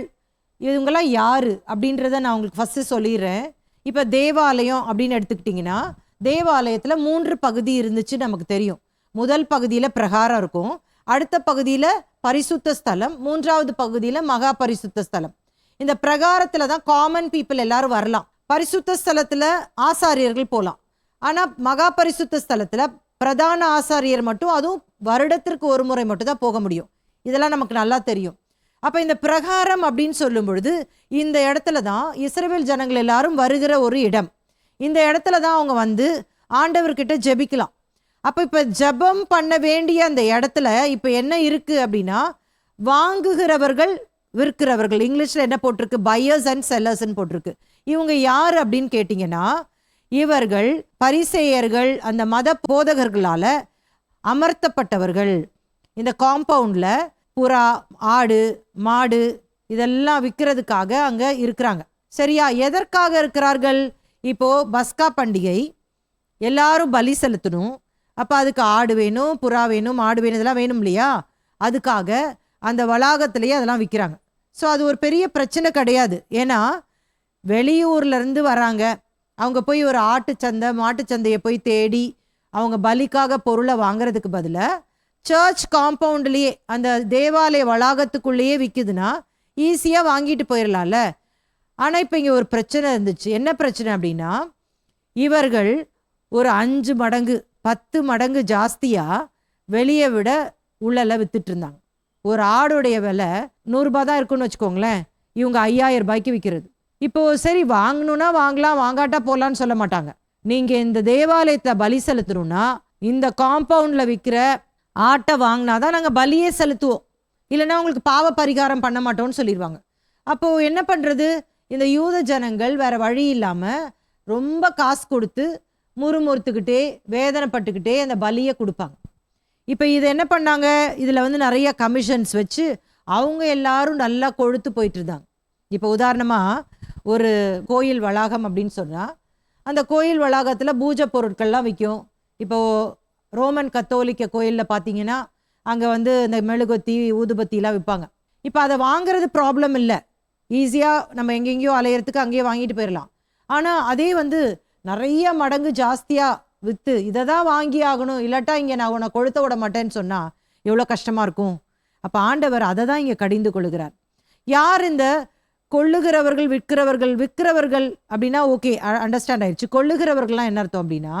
இவங்கெல்லாம் யாரு அப்படின்றத நான் உங்களுக்கு ஃபஸ்ட்டு சொல்லிடுறேன். இப்போ தேவாலயம் அப்படின்னு எடுத்துக்கிட்டிங்கன்னா, தேவாலயத்தில் 3 பகுதி இருந்துச்சு நமக்கு தெரியும். முதல் பகுதியில் பிரகாரம் இருக்கும், அடுத்த பகுதியில் பரிசுத்த ஸ்தலம், 3வது பகுதியில் மகா பரிசுத்த ஸ்தலம். இந்த பிரகாரத்தில் தான் காமன் பீப்புள் எல்லாரும் வரலாம். பரிசுத்த ஸ்தலத்தில் ஆசாரியர்கள் போகலாம். ஆனால் மகா பரிசுத்த ஸ்தலத்தில் பிரதான ஆசாரியர் மட்டும், அதுவும் வருடத்திற்கு ஒரு முறை மட்டும் தான் போக முடியும். இதெல்லாம் நமக்கு நல்லா தெரியும். அப்போ இந்த பிரகாரம் அப்படின்னு சொல்லும் பொழுது இந்த இடத்துல தான் இஸ்ரவேல் ஜனங்கள் எல்லாரும் வருகிற ஒரு இடம். இந்த இடத்துல தான் அவங்க வந்து ஆண்டவர்கிட்ட ஜெபிக்கலாம். அப்போ இப்போ ஜெபம் பண்ண வேண்டிய அந்த இடத்துல இப்போ என்ன இருக்குது அப்படின்னா, வாங்குகிறவர்கள், விற்கிறவர்கள், இங்கிலீஷில் என்ன போட்டிருக்கு? பையர்ஸ் அண்ட் செல்லர்ஸ்ன்னு போட்டிருக்கு. இவங்க யார் அப்படின்னு கேட்டிங்கன்னா, இவர்கள் பரிசேயர்கள், அந்த மத போதகர்களால் அமர்த்தப்பட்டவர்கள். இந்த காம்பவுண்டில் புறா, ஆடு, மாடு இதெல்லாம் விற்கிறதுக்காக அங்கே இருக்கிறாங்க. சரியா? எதற்காக இருக்கிறார்கள்? இப்போது பஸ்கா பண்டிகை, எல்லாரும் பலி செலுத்தணும். அப்போ அதுக்கு ஆடு வேணும், புறா வேணும், மாடு வேணும், இதெல்லாம் வேணும் இல்லையா? அதுக்காக அந்த வளாகத்திலேயே அதெல்லாம் விற்கிறாங்க. ஸோ அது ஒரு பெரிய பிரச்சனை கிடையாது. ஏன்னா வெளியூர்லேருந்து வராங்க, அவங்க போய் ஒரு ஆட்டுச்சந்தை, மாட்டுச்சந்தையை போய் தேடி அவங்க பலிக்காக பொருளை வாங்குறதுக்கு பதிலாக சர்ச் காம்பவுண்ட்லேயே அந்த தேவாலய வளாகத்துக்குள்ளேயே விற்குதுன்னா ஈஸியாக வாங்கிட்டு போயிடலாம்ல. ஆனால் இப்போ இங்கே ஒரு பிரச்சனை இருந்துச்சு. என்ன பிரச்சனை அப்படின்னா, இவர்கள் ஒரு 5 மடங்கு 10 மடங்கு ஜாஸ்தியாக வெளியே விட உள்ளல வித்துட்டு இருந்தாங்க. ஒரு ஆடுடைய விலை 100 ரூபாய் தான் இருக்குன்னு வச்சுக்கோங்களேன், இவங்க 5000 ரூபாய்க்கு விற்கிறது. இப்போது சரி, வாங்கணுன்னா வாங்கலாம், வாங்காட்டா போகலான்னு சொல்ல மாட்டாங்க. நீங்கள் இந்த தேவாலயத்தில் பலி செலுத்தணும்னா இந்த காம்பவுண்டில் விற்கிற ஆட்டை வாங்கினா தான் நாங்கள் பலியே செலுத்துவோம், இல்லைன்னா உங்களுக்கு பாவ பரிகாரம் பண்ண மாட்டோம்னு சொல்லிடுவாங்க. அப்போது என்ன பண்ணுறது? இந்த யூத ஜனங்கள் வேறு வழி இல்லாமல் ரொம்ப காசு கொடுத்து முறுமுறுத்துக்கிட்டே வேதனைப்பட்டுக்கிட்டே அந்த பலியை கொடுப்பாங்க. இப்போ இது என்ன பண்ணாங்க? இதில் வந்து நிறைய கமிஷன்ஸ் வச்சு அவங்க எல்லாரும் நல்லா கொழுத்து போயிட்டு இருந்தாங்க. இப்போ உதாரணமாக ஒரு கோயில் வளாகம் அப்படின்னு சொன்னால், அந்த கோயில் வளாகத்தில் பூஜை பொருட்கள்லாம் விற்கும். இப்போது ரோமன் கத்தோலிக்க கோயிலில் பார்த்தீங்கன்னா அங்கே வந்து இந்த மெழுகுவத்தி, ஊதுபத்திலாம் விற்பாங்க. இப்போ அதை வாங்குறது ப்ராப்ளம் இல்லை, ஈஸியாக நம்ம எங்கெங்கேயோ அலையிறதுக்கு அங்கேயே வாங்கிட்டு போயிடலாம். ஆனால் அதே வந்து நிறைய மடங்கு ஜாஸ்தியாக விற்று இதை தான் வாங்கி ஆகணும், இல்லாட்டா இங்கே நான் உன்னை கொளுத்த விட மாட்டேன்னு சொன்னால் எவ்வளோ கஷ்டமாக இருக்கும். அப்போ ஆண்டவர் அதை தான் இங்கே கடிந்து கொள்கிறார். யார் இந்த கொள்ளுகிறவர்கள், விற்கிறவர்கள் அப்படின்னா ஓகே, அண்டர்ஸ்டாண்ட் ஆயிடுச்சு. கொள்ளுகிறவர்கள்லாம் என்ன அர்த்தம் அப்படின்னா,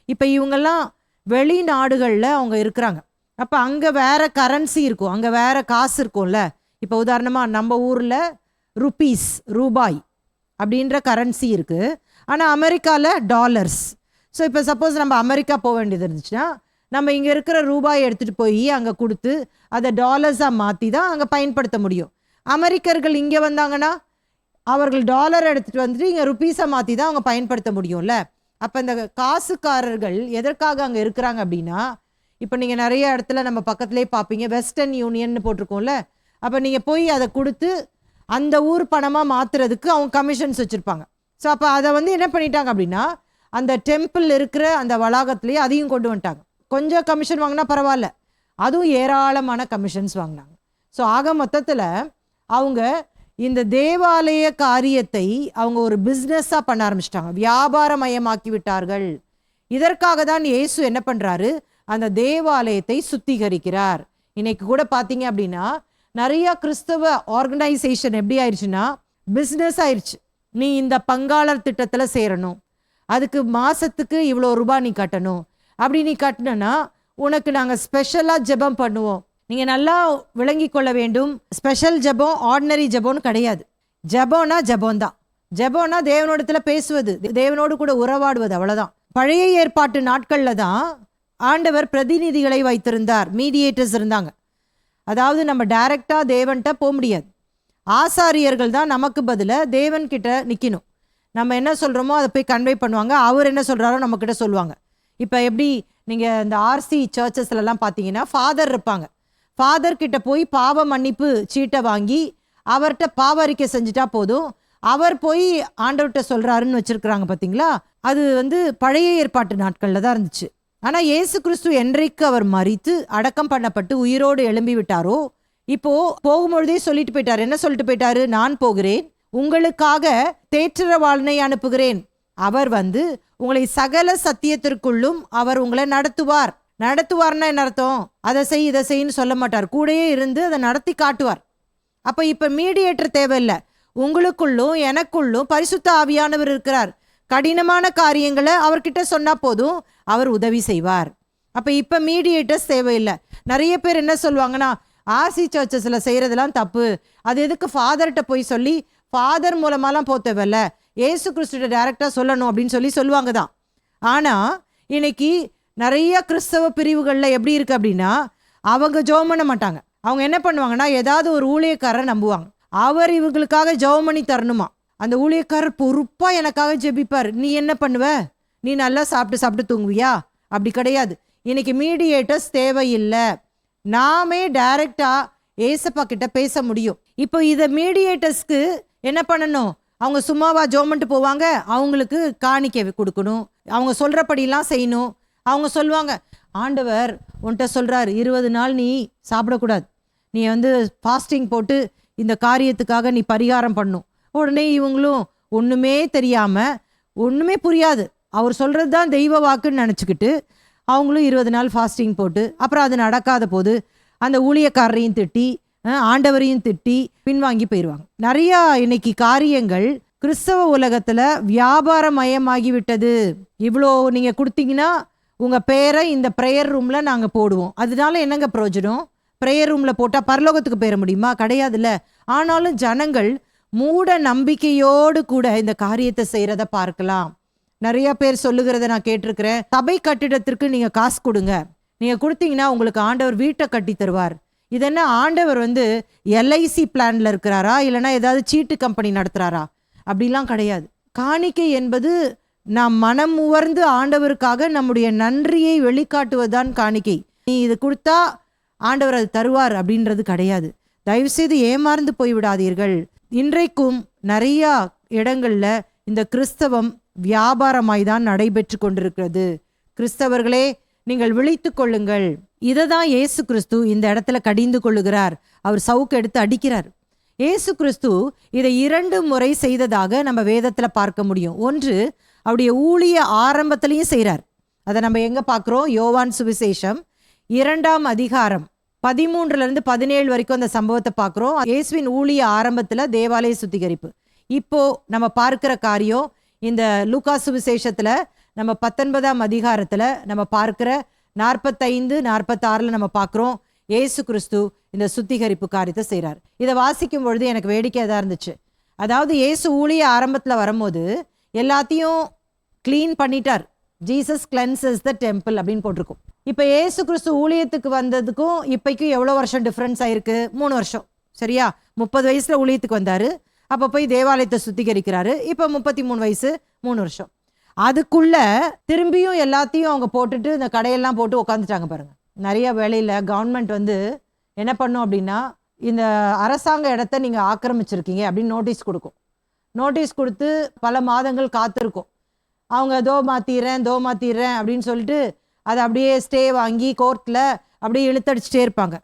இப்போ இவங்கெல்லாம் வெளிநாடுகளில் அவங்க இருக்கிறாங்க. அப்போ அங்கே வேற கரன்சி இருக்கும், அங்கே வேற காசு இருக்கும்ல. இப்போ உதாரணமாக நம்ம ஊரில் ருபீஸ், ரூபாய் அப்படின்ற கரன்சி இருக்குது. ஆனால் அமெரிக்காவில் டாலர்ஸ். ஸோ இப்போ சப்போஸ் நம்ம அமெரிக்கா போக வேண்டியது இருந்துச்சுன்னா நம்ம இங்கே இருக்கிற ரூபாயை எடுத்துகிட்டு போய் அங்கே கொடுத்து அதை டாலர்ஸாக மாற்றி தான் அங்கே பயன்படுத்த முடியும். அமெரிக்கர்கள் இங்கே வந்தாங்கன்னா அவர்கள் டாலர் எடுத்துகிட்டு வந்துட்டு இங்கே ருபீஸை மாற்றி தான் அவங்க பயன்படுத்த முடியும்ல. அப்போ இந்த காசுக்காரர்கள் எதற்காக அங்கே இருக்கிறாங்க அப்படின்னா, இப்போ நீங்கள் நிறைய இடத்துல நம்ம பக்கத்துலேயே பார்ப்பீங்க, வெஸ்டர்ன் யூனியன் போட்டிருக்கோம்ல. அப்போ நீங்கள் போய் அதை கொடுத்து அந்த ஊர் பணமாக மாற்றுறதுக்கு அவங்க கமிஷன்ஸ் வச்சுருப்பாங்க. ஸோ அப்போ அதை வந்து என்ன பண்ணிட்டாங்க அப்படின்னா, அந்த டெம்பிள் இருக்கிற அந்த வளாகத்துலேயே அதையும் கொண்டு வந்துட்டாங்க. கொஞ்சம் கமிஷன் வாங்கினா பரவாயில்ல, அதுவும் ஏராளமான கமிஷன்ஸ் வாங்கினாங்க. ஸோ ஆக மொத்தத்தில் அவங்க இந்த தேவாலய காரியத்தை அவங்க ஒரு பிஸ்னஸாக பண்ண ஆரம்பிச்சிட்டாங்க, வியாபாரமயமாக்கி விட்டார்கள். இதற்காக தான் இயேசு என்ன பண்ணுறாரு, அந்த தேவாலயத்தை சுத்திகரிக்கிறார். இன்னைக்கு கூட பார்த்தீங்க அப்படின்னா நிறைய கிறிஸ்தவ ஆர்கனைசேஷன் எப்படி ஆயிடுச்சுன்னா பிஸ்னஸ் ஆயிடுச்சு. நீ இந்த பங்காளர் திட்டத்தில் சேரணும், அதுக்கு மாதத்துக்கு இவ்வளோ ரூபாய் நீ கட்டணும், அப்படி நீ கட்டினா உனக்கு நாங்கள் ஸ்பெஷலாக ஜெபம் பண்ணுவோம். நீங்கள் நல்லா விளங்கி கொள்ள வேண்டும், ஸ்பெஷல் ஜெபம் ஆர்டினரி ஜெபம்னு கிடையாது. ஜெபம்னா ஜெபம்தான். ஜெபம்னா தேவனோடத்தில் பேசுவது, தேவனோடு கூட உறவாடுவது, அவ்வளோதான். பழைய ஏற்பாட்டு நாட்களில் தான் ஆண்டவர் பிரதிநிதிகளை வைத்திருந்தார், மீடியேட்டர்ஸ் இருந்தாங்க. அதாவது நம்ம டைரெக்டாக தேவன்கிட்ட போக முடியாது. ஆசாரியர்கள் தான் நமக்கு பதிலாக தேவன்கிட்ட நிற்கணும். நம்ம என்ன சொல்கிறோமோ அதை போய் கன்வே பண்ணுவாங்க, அவர் என்ன சொல்கிறாரோ நம்மக்கிட்ட சொல்லுவாங்க. இப்போ எப்படி நீங்கள் இந்த ஆர்சி சர்ச்சஸ்லலாம் பார்த்தீங்கன்னா ஃபாதர் இருப்பாங்க. ஃபாதர்கிட்ட போய் பாவ மன்னிப்பு சீட்டை வாங்கி அவர்கிட்ட பாவ அறிக்கை செஞ்சுட்டா போதும், அவர் போய் ஆண்டவர்கிட்ட சொல்கிறாருன்னு வச்சுருக்குறாங்க பார்த்தீங்களா. அது வந்து பழைய ஏற்பாட்டு நாட்களில் தான் இருந்துச்சு. ஆனால் இயேசு கிறிஸ்து என்றைக்கு அவர் மரித்து அடக்கம் பண்ணப்பட்டு உயிரோடு எழும்பி விட்டாரோ, இப்போ போகும்பொழுதே சொல்லிட்டு போயிட்டார். என்ன சொல்லிட்டு போயிட்டாரு, நான் போகிறேன், உங்களுக்காக தேற்றரவாளனை அனுப்புகிறேன், அவர் வந்து உங்களை சகல சத்தியத்திற்குள்ளும் அவர் உங்களை நடத்துவார். நடத்துவார்னா என்ன அர்த்தம், அதை செய் இதை செய்ன்னு சொல்ல மாட்டார், கூடயே இருந்து அதை நடத்தி காட்டுவார். அப்போ இப்போ மீடியேட்டர் தேவையில்லை, உங்களுக்குள்ளும் எனக்குள்ளும் பரிசுத்த ஆவியானவர் இருக்கிறார். கடினமான காரியங்களை அவர்கிட்ட சொன்னா போதும், அவர் உதவி செய்வார். அப்போ இப்போ மீடியேட்டர்ஸ் தேவையில்லை. நிறைய பேர் என்ன சொல்லுவாங்கன்னா, ஆர்சி சர்ச்சஸில் செய்கிறதெல்லாம் தப்பு, அது எதுக்கு ஃபாதர்கிட்ட போய் சொல்லி ஃபாதர் மூலமாலாம் போக தேவையில்ல, ஏசு கிறிஸ்துட்ட டைரெக்டாக சொல்லணும் அப்படின்னு சொல்லுவாங்க தான். ஆனால் இன்னைக்கு நிறைய கிறிஸ்தவ பிரிவுகளில் எப்படி இருக்குது அப்படின்னா, அவங்க ஜெபம் பண்ண மாட்டாங்க. அவங்க என்ன பண்ணுவாங்கன்னா, ஏதாவது ஒரு ஊழியக்காரரை நம்புவாங்க, அவர் இவங்களுக்காக ஜெபம் பண்ணி தரணுமா. அந்த ஊழியக்காரர் பொறுப்பாக எனக்காக ஜெபிப்பார், நீ என்ன பண்ணுவ, நீ நல்லா சாப்பிட்டு தூங்குவியா? அப்படி கிடையாது. இன்னைக்கு மீடியேட்டர்ஸ் தேவையில்லை, நாமே டைரெக்டாக ஏசப்பா கிட்ட பேச முடியும். இப்போ இதை மீடியேட்டர்ஸ்க்கு என்ன பண்ணணும், அவங்க சும்மாவா ஜெபம் போவாங்க, அவங்களுக்கு காணிக்கை கொடுக்கணும், அவங்க சொல்கிறபடிலாம் செய்யணும். அவங்க சொல்லுவாங்க, ஆண்டவர் உன்கிட்ட சொல்கிறார் 20 நாள் நீ சாப்பிடக்கூடாது, நீ வந்து ஃபாஸ்டிங் போட்டு இந்த காரியத்துக்காக நீ பரிகாரம் பண்ணும். உடனே இவங்களும் ஒன்றுமே தெரியாமல், ஒன்றுமே புரியாது, அவர் சொல்கிறது தான் தெய்வ வாக்குன்னு நினச்சிக்கிட்டு அவங்களும் 20 நாள் ஃபாஸ்டிங் போட்டு அப்புறம் அது நடக்காத போது அந்த ஊழியக்காரரையும் திட்டி ஆண்டவரையும் திட்டி பின்வாங்கி போயிடுவாங்க. நிறையா இன்னைக்கு காரியங்கள் கிறிஸ்தவ உலகத்தில் வியாபாரமயமாகி விட்டது. இவ்வளோ நீங்கள் கொடுத்தீங்கன்னா உங்கள் பேரை இந்த ப்ரேயர் ரூமில் நாங்கள் போடுவோம், அதனால என்னங்க பிரயோஜனம்? ப்ரேயர் ரூமில் போட்டால் பரலோகத்துக்கு போயிட முடியுமா? கிடையாதுல்ல. ஆனாலும் ஜனங்கள் மூட நம்பிக்கையோடு கூட இந்த காரியத்தை செய்கிறத பார்க்கலாம். நிறைய பேர் சொல்லுகிறத நான் கேட்டிருக்கிறேன், சபை கட்டிடத்திற்கு நீங்கள் காசு கொடுங்க, நீங்கள் கொடுத்தீங்கன்னா உங்களுக்கு ஆண்டவர் வீட்டை கட்டி தருவார். இது என்ன, ஆண்டவர் வந்து எல்ஐசி பிளானில் இருக்கிறாரா, இல்லைனா ஏதாவது சீட்டு கம்பெனி நடத்துகிறாரா? அப்படிலாம் கிடையாது. காணிக்கை என்பது நாம் மனம் உவர்ந்து ஆண்டவருக்காக நம்முடைய நன்றியை வெளிக்காட்டுவதுதான் காணிக்கை. நீ இது கொடுத்தா ஆண்டவர் அது தருவார் அப்படின்றது கிடையாது. தயவுசெய்து ஏமாந்து போய்விடாதீர்கள். இன்றைக்கும் நிறையா இடங்களில் இந்த கிறிஸ்தவம் வியாபாரமாய் தான் நடைபெற்று கொண்டிருக்கிறது. கிறிஸ்தவர்களே, நீங்கள் விழித்து கொள்ளுங்கள். இதை தான் இயேசு கிறிஸ்து இந்த இடத்துல கடிந்து கொள்ளுகிறார். அவர் சவுக்கு எடுத்து அடிக்கிறார். இயேசு கிறிஸ்து இதை 2 முறை செய்ததாக நம்ம வேதத்தில் பார்க்க முடியும். ஒன்று, அவருடைய ஊழிய ஆரம்பத்திலையும் செய்கிறார். அதை நம்ம எங்கே பார்க்குறோம்? யோவான் சுவிசேஷம் 2ஆம் அதிகாரம் 13 17 வரைக்கும் அந்த சம்பவத்தை பார்க்குறோம். இயேசுவின் ஊழிய ஆரம்பத்தில் தேவாலய சுத்திகரிப்பு. இப்போ நம்ம பார்க்கிற காரியம் இந்த லூக்கா சுவிசேஷத்தில் நம்ம 19ஆம் அதிகாரத்தில் நம்ம பார்க்கிற 45, 46 நம்ம பார்க்குறோம். இயேசு கிறிஸ்து இந்த சுத்திகரிப்பு காரியத்தை செய்கிறார். இதை வாசிக்கும் பொழுது எனக்கு வேடிக்கையாக தான் இருந்துச்சு. அதாவது இயேசு ஊழிய ஆரம்பத்தில் வரும்போது எல்லாத்தையும் க்ளீன் பண்ணிட்டார். ஜீசஸ் கிளென்சஸ் த டெம்பிள் அப்படின்னு போட்டிருக்கும். இப்போ இயேசு கிறிஸ்து ஊழியத்துக்கு வந்ததுக்கும் இப்போக்கும் எவ்வளோ வருஷம் டிஃப்ரென்ஸ் ஆயிருக்கு? 3 வருஷம். சரியா? 30 வயசில் ஊழியத்துக்கு வந்தார். அப்போ போய் தேவாலயத்தை சுத்திகரிக்கிறாரு. இப்போ 33 வயசு, 3 வருஷம். அதுக்குள்ள திரும்பியும் எல்லாத்தையும் அவங்க போட்டுட்டு இந்த கடையெல்லாம் போட்டு உட்காந்துட்டாங்க பாருங்க. நிறைய வேலையில் கவர்மெண்ட் வந்து என்ன பண்ணும் அப்படின்னா, இந்த அரசாங்க இடத்த நீங்கள் ஆக்கிரமிச்சிருக்கீங்க அப்படின்னு நோட்டீஸ் கொடுக்கும். நோட்டீஸ் கொடுத்து பல மாதங்கள் காத்திருக்கும். அவங்க தோ மாற்றிடுறேன் அப்படின்னு சொல்லிட்டு அதை அப்படியே ஸ்டே வாங்கி கோர்ட்டில் அப்படியே இழுத்தடிச்சிட்டே இருப்பாங்க.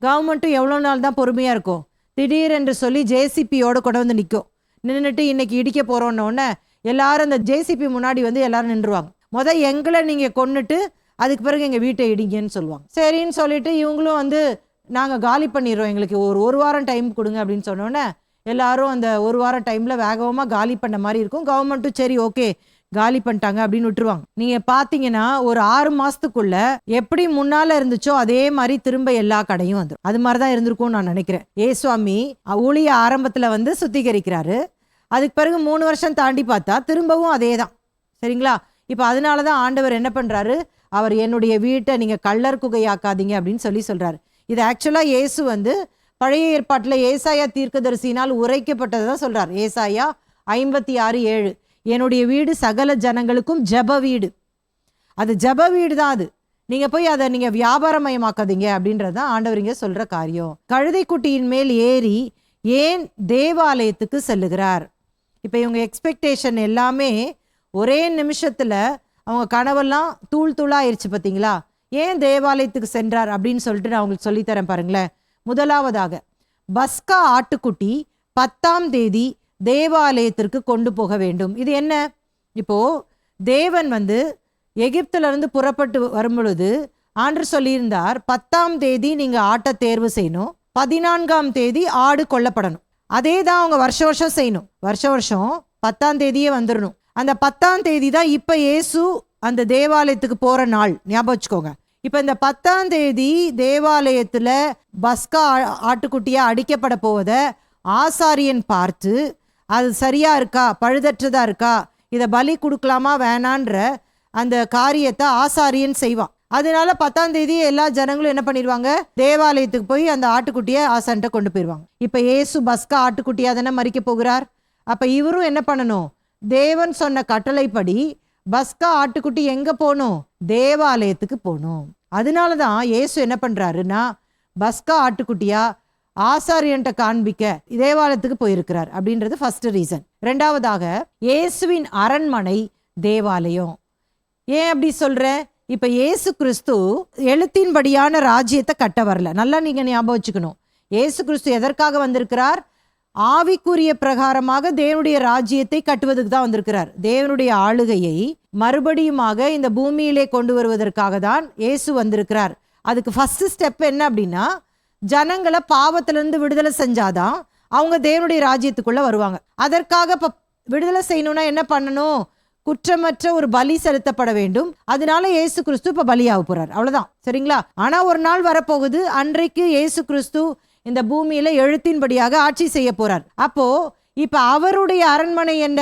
கவர்மெண்ட்டும் எவ்வளோ நாள் தான் பொறுமையாக இருக்கும்? திடீரென்று சொல்லி ஜேசிபியோடு கொண்டு வந்து நிற்கும். நின்றுட்டு இன்னைக்கு இடிக்க போகிறோன்னொன்னே எல்லாரும் அந்த ஜேசிபி முன்னாடி வந்து எல்லாரும் நின்றுவாங்க. எங்களை நீங்கள் கொன்னுட்டு அதுக்கு பிறகு எங்கள் வீட்டை இடிங்கன்னு சொல்லுவாங்க. சரின்னு சொல்லிட்டு இவங்களும் வந்து நாங்கள் காலி பண்ணிடுறோம், எங்களுக்கு ஒரு வாரம் டைம் கொடுங்க அப்படின்னு சொன்னோன்னே எல்லாரும் அந்த ஒரு வாரம் டைமில் வேகமாக காலி பண்ண மாதிரி இருக்கும். கவர்மெண்ட்டும் சரி ஓகே காலி பண்ணிட்டாங்க அப்படின்னு விட்டுருவாங்க. நீங்கள் பார்த்தீங்கன்னா ஒரு 6 மாதத்துக்குள்ள எப்படி முன்னால் இருந்துச்சோ அதே மாதிரி திரும்ப எல்லா கடையும் வந்துடும். அது மாதிரி தான் இருந்திருக்கும்னு நான் நினைக்கிறேன். ஏசுவாமி ஊழிய ஆரம்பத்தில் வந்து சுத்திகரிக்கிறாரு. அதுக்கு பிறகு 3 வருஷம் தாண்டி பார்த்தா திரும்பவும் அதே தான். சரிங்களா? இப்போ அதனால தான் ஆண்டவர் என்ன பண்ணுறாரு, அவர் என்னுடைய வீட்டை நீங்கள் கள்ளர் குகையாக்காதீங்க அப்படின்னு சொல்கிறாரு. இது ஆக்சுவலாக இயேசு வந்து பழைய ஏற்பாட்டில் ஏசாயா தீர்க்கதரிசினால் உரைக்கப்பட்டதை தான் சொல்கிறார். ஏசாயா 56:7 என்னுடைய வீடு சகல ஜனங்களுக்கும் ஜப வீடு. அது ஜப வீடு தான். அது நீங்கள் போய் அதை நீங்கள் வியாபாரமயமாக்காதீங்க அப்படின்றது தான் ஆண்டவர் இங்கே சொல்கிற காரியம். கழுதை குட்டியின் மேல் ஏறி ஏன் தேவாலயத்துக்கு செல்லுகிறார்? இப்போ இவங்க எக்ஸ்பெக்டேஷன் எல்லாமே ஒரே நிமிஷத்தில் அவங்க கனவெல்லாம் தூளாயிருச்சு. பார்த்தீங்களா? ஏன் தேவாலயத்துக்கு சென்றார் அப்படின்னு சொல்லிட்டு நான் உங்களுக்கு சொல்லித்தரேன் பாருங்களேன். முதலாவதாக பஸ்கா ஆட்டுக்குட்டி 10ஆம் தேதி தேவாலயத்திற்கு கொண்டு போக வேண்டும். இது என்ன? இப்போ தேவன் வந்து எகிப்திலிருந்து புறப்பட்டு வரும் பொழுது ஆண்டவர் சொல்லியிருந்தார் 10ஆம் தேதி நீங்கள் ஆட்டை தேர்வு செய்யணும், 14ஆம் தேதி ஆடு கொல்லப்படணும். அதே தான் அவங்க வருஷம் செய்யணும். வருஷம் 10ஆம் தேதியே வந்துடணும். அந்த 10ஆம் தேதி தான் இப்போ இயேசு அந்த தேவாலயத்துக்கு போகிற நாள். ஞாபகம் வச்சுக்கோங்க. இப்போ இந்த 10ஆம் தேதி தேவாலயத்தில் பஸ்கா ஆட்டுக்குட்டியாக அடிக்கப்பட போவதை ஆசாரியன் பார்த்து அது சரியா இருக்கா, பழுதற்றதா இருக்கா, இதை பலி கொடுக்கலாமா வேணான்ற அந்த காரியத்தை ஆசாரியன் செய்வான். அதனால 10ஆம் தேதி எல்லா ஜனங்களும் என்ன பண்ணிடுவாங்க, தேவாலயத்துக்கு போய் அந்த ஆட்டுக்குட்டியை ஆசான்ட்ட கொண்டு போயிடுவாங்க. இப்போ இயேசு பஸ்கா ஆட்டுக்குட்டியாக தானே மறிக்க போகிறார். அப்போ இவரும் என்ன பண்ணணும், தேவன் சொன்ன கட்டளைப்படி பஸ்கா ஆட்டுக்குட்டி எங்கே போகணும், தேவாலயத்துக்கு போகணும். அதனால தான் இயேசு என்ன பண்ணுறாருன்னா பஸ்கா ஆட்டுக்குட்டியா ஆசாரியன்ட்ட காண்பிக்க தேவாலயத்துக்கு போயிருக்கிறார் அப்படின்றது ஃபர்ஸ்ட் ரீசன். ரெண்டாவதாக இயேசுவின் அரண்மனை தேவாலயம். ஏன் அப்படி சொல்கிறேன்? இப்போ இயேசு கிறிஸ்து எழுத்தின்படியான ராஜ்யத்தை கட்ட வரல. நல்லா நீங்கள் ஞாபகம் வச்சுக்கணும். இயேசு கிறிஸ்து எதற்காக வந்திருக்கிறார்? ஆவிக்குரிய பிரகாரமாக தேவனுடைய ராஜ்யத்தை கட்டுவதுக்கு தான் வந்திருக்கிறார். தேவனுடைய ஆளுகையை மறுபடியுமாக இந்த பூமியிலே கொண்டு வருவதற்காக தான் இயேசு வந்திருக்கிறார். அதுக்கு ஃபர்ஸ்ட் ஸ்டெப் என்ன அப்படின்னா, ஜனங்களை பாவத்திலிருந்து விடுதலை செஞ்சாதான் அவங்க தேவனுடைய ராஜ்யத்துக்குள்ள வருவாங்க. அதற்காக இப்போ விடுதலை செய்யணும்னா என்ன பண்ணணும்? குற்றமற்ற ஒரு பலி செலுத்தப்பட வேண்டும். அதனால இயேசு கிறிஸ்து இப்போ பலியாக போறார். அவ்வளவுதான். சரிங்களா? ஆனா ஒரு நாள் வரப்போகுது, அன்றைக்கு இயேசு கிறிஸ்து இந்த பூமியில எழுத்தின்படியாக ஆட்சி செய்ய போறார். அப்போ இப்ப அவருடைய அரண்மனை என்ன?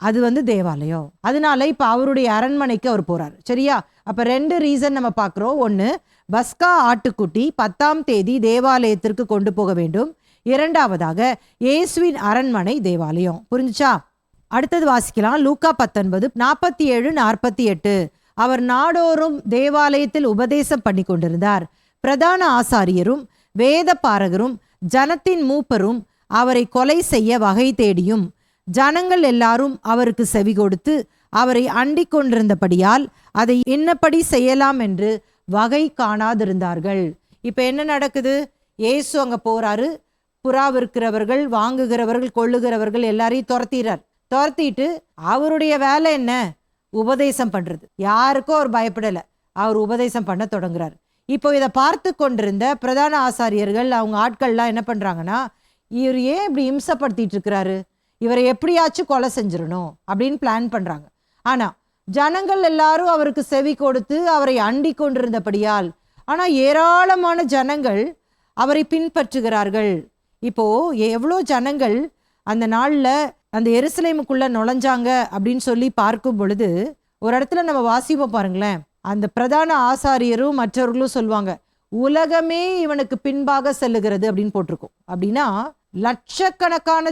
அது வந்து தேவாலயம். அதனால இப்ப அவருடைய அரண்மனைக்கு அவர் போறார். சரியா? அப்ப 2 ரீசன் நம்ம பார்க்கிறோம். ஒன்னு, பஸ்கா ஆட்டுக்குட்டி 10ஆம் தேதி தேவாலயத்திற்கு கொண்டு போக வேண்டும். இரண்டாவதாக இயேசுவின் அரண்மனை தேவாலயம். புரிஞ்சுச்சா? அடுத்தது வாசிக்கலாம். லூக்கா 19:47-48. அவர் நாடோறும் தேவாலயத்தில் உபதேசம் பண்ணி கொண்டிருந்தார். பிரதான ஆசாரியரும் வேத பாரகரும் ஜனத்தின் மூப்பரும் அவரை கொலை செய்ய வகை தேடியும் ஜனங்கள் எல்லாரும் அவருக்கு செவி கொடுத்து அவரை அண்டிக் கொண்டிருந்தபடியால் அதை இன்னபடி செய்யலாம் என்று வகை காணாதிருந்தார்கள். இப்ப என்ன நடக்குது? இயேசு அங்க போறாரு. புறா விற்கிறவர்கள், வாங்குகிறவர்கள், கொள்ளுகிறவர்கள் எல்லாரையும் துரத்திட்டு அவருடைய வேலை என்ன? உபதேசம் பண்றது. யாருக்கும் அவர் பயப்படல. அவர் உபதேசம் பண்ண தொடங்குறார். இப்போ இதை பார்த்து கொண்டிருந்த பிரதான ஆசாரியர்கள் அவங்க ஆட்கள்லாம் என்ன பண்றாங்கன்னா, இவர் ஏன் இப்படி இம்சப்படுத்திட்டு இருக்கிறாரு, இவரை எப்படியாச்சும் கொலை செஞ்சிடணும் அப்படின்னு பிளான் பண்றாங்க. ஆனா ஜனங்கள் எல்லாரும் அவருக்கு செவி கொடுத்து அவரை அண்டிக் கொண்டிருந்தபடியால், ஆனா ஏராளமான ஜனங்கள் அவரை பின்பற்றுகிறார்கள். இப்போ எவ்வளோ ஜனங்கள் அந்த நாள்ல அந்த எருசலேமுக்குள்ள நுழைஞ்சாங்க அப்படின்னு சொல்லி பார்க்கும் பொழுது, ஒரு இடத்துல நம்ம வாசிப்போம் பாருங்களேன். அந்த பிரதான ஆசாரியரும் மற்றவர்களும் சொல்லுவாங்க, உலகமே இவனுக்கு பின்பாக செல்லுகிறது அப்படின்னு போட்டிருக்கோம். அப்படின்னா லட்சக்கணக்கான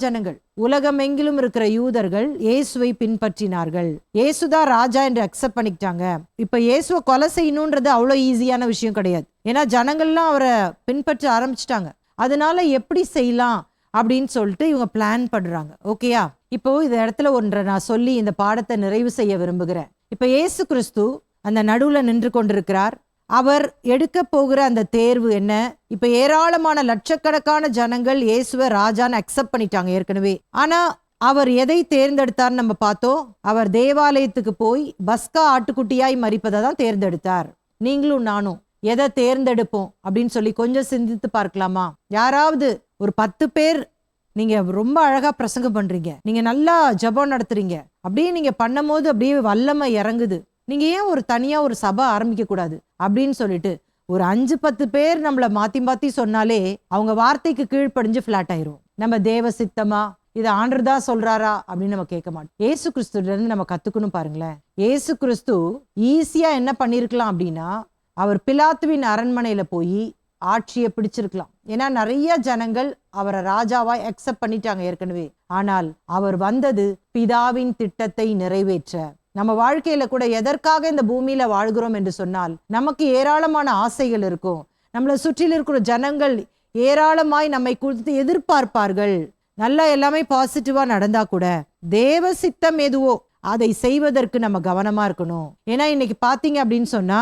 ஜனங்கள் உலகம் எங்கிலும் இருக்கிற யூதர்கள் இயேசுவை பின்பற்றினார்கள். இயேசுதான் ராஜா என்று அக்செப்ட் பண்ணிக்கிட்டாங்க. இப்ப இயேசுவை கொலை செய்யணும்ன்றது அவ்வளோ ஈஸியான விஷயம் கிடையாது. ஏன்னா ஜனங்கள்லாம் அவரை பின்பற்ற ஆரம்பிச்சிட்டாங்க. அதனால எப்படி செய்யலாம் அப்படின்னு சொல்லிட்டு இவங்க பிளான் பண்றாங்க. ஓகேயா? இப்போ இந்த இடத்துல ஒன்றை நான் சொல்லி இந்த பாடத்தை நிறைவு செய்ய விரும்புகிறேன். இப்ப இயேசு கிறிஸ்து அந்த நடுவுல நின்று கொண்டிருக்கிறார். அவர் எடுக்க போகிற அந்த தேர்வு என்ன? இப்ப ஏராளமான லட்சக்கணக்கான ஜனங்கள் இயேசுவை ராஜான்னு அக்செப்ட் பண்ணிட்டாங்க ஏற்கனவே. ஆனா அவர் எதை தேர்ந்தெடுத்தார் நம்ம பார்த்தோம். அவர் தேவாலயத்துக்கு போய் பஸ்கா ஆட்டுக்குட்டியாய் மரிப்பதை தான் தேர்ந்தெடுத்தார். நீங்களும் நானும் எதை தேர்ந்தெடுப்போம் அப்படின்னு சொல்லி கொஞ்சம் சிந்தித்து பார்க்கலாமா? யாராவது ஒரு 10 பேர், நீங்க ரொம்ப அழகா பிரசங்கம் பண்றீங்க, நீங்க நல்லா ஜெபம் நடத்துறீங்க, அப்படியே நீங்க பண்ணும் போது அப்படியே வல்லமை இறங்குது, நீங்க ஏன் ஒரு தனியா ஒரு சபை ஆரம்பிக்க கூடாது அப்படின்னு சொல்லிட்டு ஒரு 5-10 பேர் நம்மள மாத்தி சொன்னாலே அவங்க வார்த்தைக்கு கீழ்ப்படிஞ்சு பிளாட் ஆயிரும். நம்ம தேவ சித்தமா, இது ஆண்டவர் தான் சொல்றாரா அப்படின்னு நம்ம கேட்க மாட்டோம். ஏசு கிறிஸ்துல இருந்து நம்ம கத்துக்கணும். பாருங்களேன், ஏசு கிறிஸ்து ஈஸியா என்ன பண்ணிருக்கலாம் அப்படின்னா, அவர் பிலாத்துவின் அரண்மனையில போய் ஆட்சியை பிடிச்சிருக்கலாம். ஏன்னா நிறைய ஜனங்கள் அவரை ராஜாவா அக்செப்ட் பண்ணிட்டாங்க ஏற்கனவே. ஆனால் அவர் வந்தது பிதாவின் திட்டத்தை நிறைவேற்ற. நம்ம வாழ்க்கையில கூட எதற்காக இந்த பூமியில வாழ்கிறோம் என்று சொன்னால், நமக்கு ஏராளமான ஆசைகள் இருக்கும். நம்மளை சுற்றில இருக்கிற ஜனங்கள் ஏராளமாய் நம்மை குறித்து எதிர்பார்ப்பார்கள். நல்லா எல்லாமே பாசிட்டிவா நடந்தா கூட தேவ சித்தம் எதுவோ அதை செய்வதற்கு நம்ம கவனமா இருக்கணும். ஏன்னா இன்னைக்கு பாத்தீங்க அப்படின்னு சொன்னா,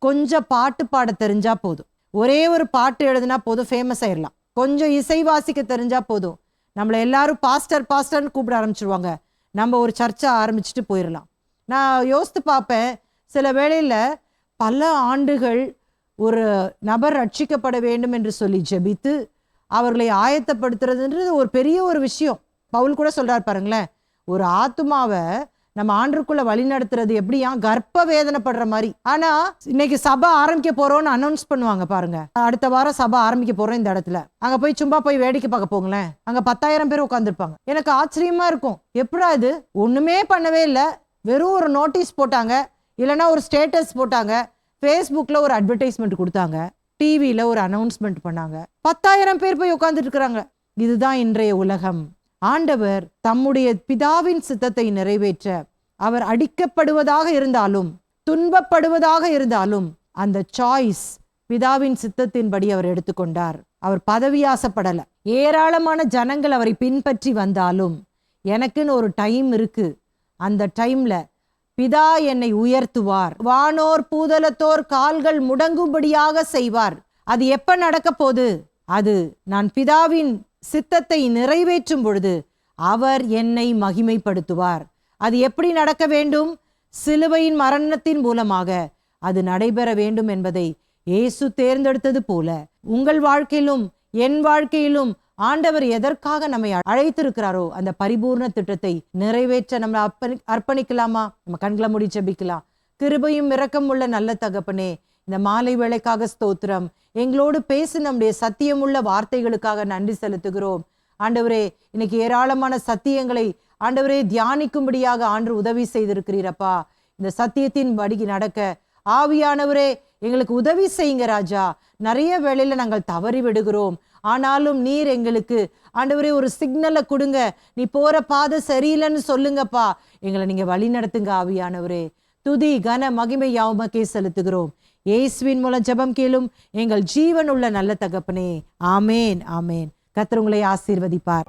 கொஞ்சம் பாட்டு பாட தெரிஞ்சா போதும், ஒரே ஒரு பாட்டு எழுதுனா போதும், ஃபேமஸ் ஆயிடலாம். கொஞ்சம் இசை வாசிக்க தெரிஞ்சா போதும், நம்மளை எல்லாரும் பாஸ்டர்னு கூப்பிட ஆரம்பிச்சிருவாங்க. நம்ம ஒரு சர்ச்சை ஆரம்பிச்சுட்டு போயிடலாம். நான் யோசித்து பார்ப்பேன், சில வேளையில் பல ஆண்டுகள் ஒரு நபர் ரட்சிக்கப்பட வேண்டும் என்று சொல்லி ஜெபித்து அவர்களை ஆயத்தப்படுத்துறதுன்றது ஒரு பெரிய ஒரு விஷயம். பவுல் கூட சொல்றார் பாருங்களேன், ஒரு ஆத்துமாவை நம்ம ஆண்டருக்குள்ள வழி நடத்துறது எப்படியா, கர்ப்ப வேதனைப்படுற மாதிரி. ஆனா இன்னைக்கு சபை ஆரம்பிக்க போறோம்னு அனௌன்ஸ் பண்ணுவாங்க பாருங்க, அடுத்த வாரம் சபை ஆரம்பிக்க போறோம் இந்த இடத்துல, அங்க போய் சும்மா போய் வேடிக்கை பார்க்க போங்களேன், அங்க 10,000 பேர் உட்காந்துருப்பாங்க. எனக்கு ஆச்சரியமா இருக்கும், எப்படா இது, ஒண்ணுமே பண்ணவே இல்லை, வெறும் ஒரு நோட்டீஸ் போட்டாங்க, இல்லைன்னா ஒரு ஸ்டேட்டஸ் போட்டாங்க, ஃபேஸ்புக்கில் ஒரு அட்வர்டைஸ்மெண்ட் கொடுத்தாங்க, டிவியில் ஒரு அனௌன்ஸ்மெண்ட் பண்ணாங்க, 10,000 பேர் போய் உட்காந்துட்டு இருக்கிறாங்க. இதுதான் இன்றைய உலகம். ஆண்டவர் தம்முடைய பிதாவின் சித்தத்தை நிறைவேற்ற அவர் அடிக்கப்படுவதாக இருந்தாலும் துன்பப்படுவதாக இருந்தாலும் அந்த சாய்ஸ் பிதாவின் சித்தத்தின்படி அவர் எடுத்துக்கொண்டார். அவர் பதவி ஆசைப்படல. ஏராளமான ஜனங்கள் அவரை பின்பற்றி வந்தாலும் எனக்குன்னு ஒரு டைம் இருக்கு, அந்த டைம்ல பிதா என்னை உயர்த்துவார், வானோர் பூதலத்தோர் கால்கள் முடங்கும்படியாக செய்வார். அது எப்ப நடக்க போகுது? அது நான் பிதாவின் சித்தத்தை நிறைவேற்றும் பொழுது அவர் என்னை மகிமைப்படுத்துவார். அது எப்படி நடக்க வேண்டும்? சிலுவையின் மரணத்தின் மூலமாக அது நடைபெற வேண்டும் என்பதை இயேசு தேர்ந்தெடுத்தது போல உங்கள் வாழ்க்கையிலும் என் வாழ்க்கையிலும் ஆண்டவர் எதற்காக நம்மை அழைத்திருக்கிறாரோ அந்த பரிபூர்ண திட்டத்தை நிறைவேற்ற நம்ம அர்ப்பணிக்கலாமா? நம்ம கண்களை மூடி ஜெபிக்கலாம். கிருபையும் இரக்கம் உள்ள நல்ல தகப்பனே, இந்த மாலை வேளைக்காக ஸ்தோத்திரம். எங்களோடு பேசு நம்முடைய சத்தியமுள்ள வார்த்தைகளுக்காக நன்றி செலுத்துகிறோம். ஆண்டவரே, இன்னைக்கு ஏராளமான சத்தியங்களை ஆண்டவரே தியானிக்கும்படியாக ஆண்டவர் உதவி செய்திருக்கிறீரப்பா. இந்த சத்தியத்தின் படி நடக்க ஆவியானவரே எங்களுக்கு உதவி செய்யுங்க ராஜா. நிறைய வேளையில நாங்கள் தவறி விடுகிறோம், ஆனாலும் நீர் எங்களுக்கு ஆண்டவரே ஒரு சிக்னலை கொடுங்க, நீ போற பாதை சரியில்லைன்னு சொல்லுங்கப்பா, எங்களை நீங்க வழி நடத்துங்க ஆவியானவரே. துதி கன மகிமை யாவுமக்கே செலுத்துகிறோம். இயேசுவின் மூலம் ஜெபம் கேளும் எங்கள் ஜீவன் உள்ள நல்ல தகப்பனே. ஆமேன் ஆமேன். கர்த்தர் உங்களை ஆசீர்வதிப்பார்.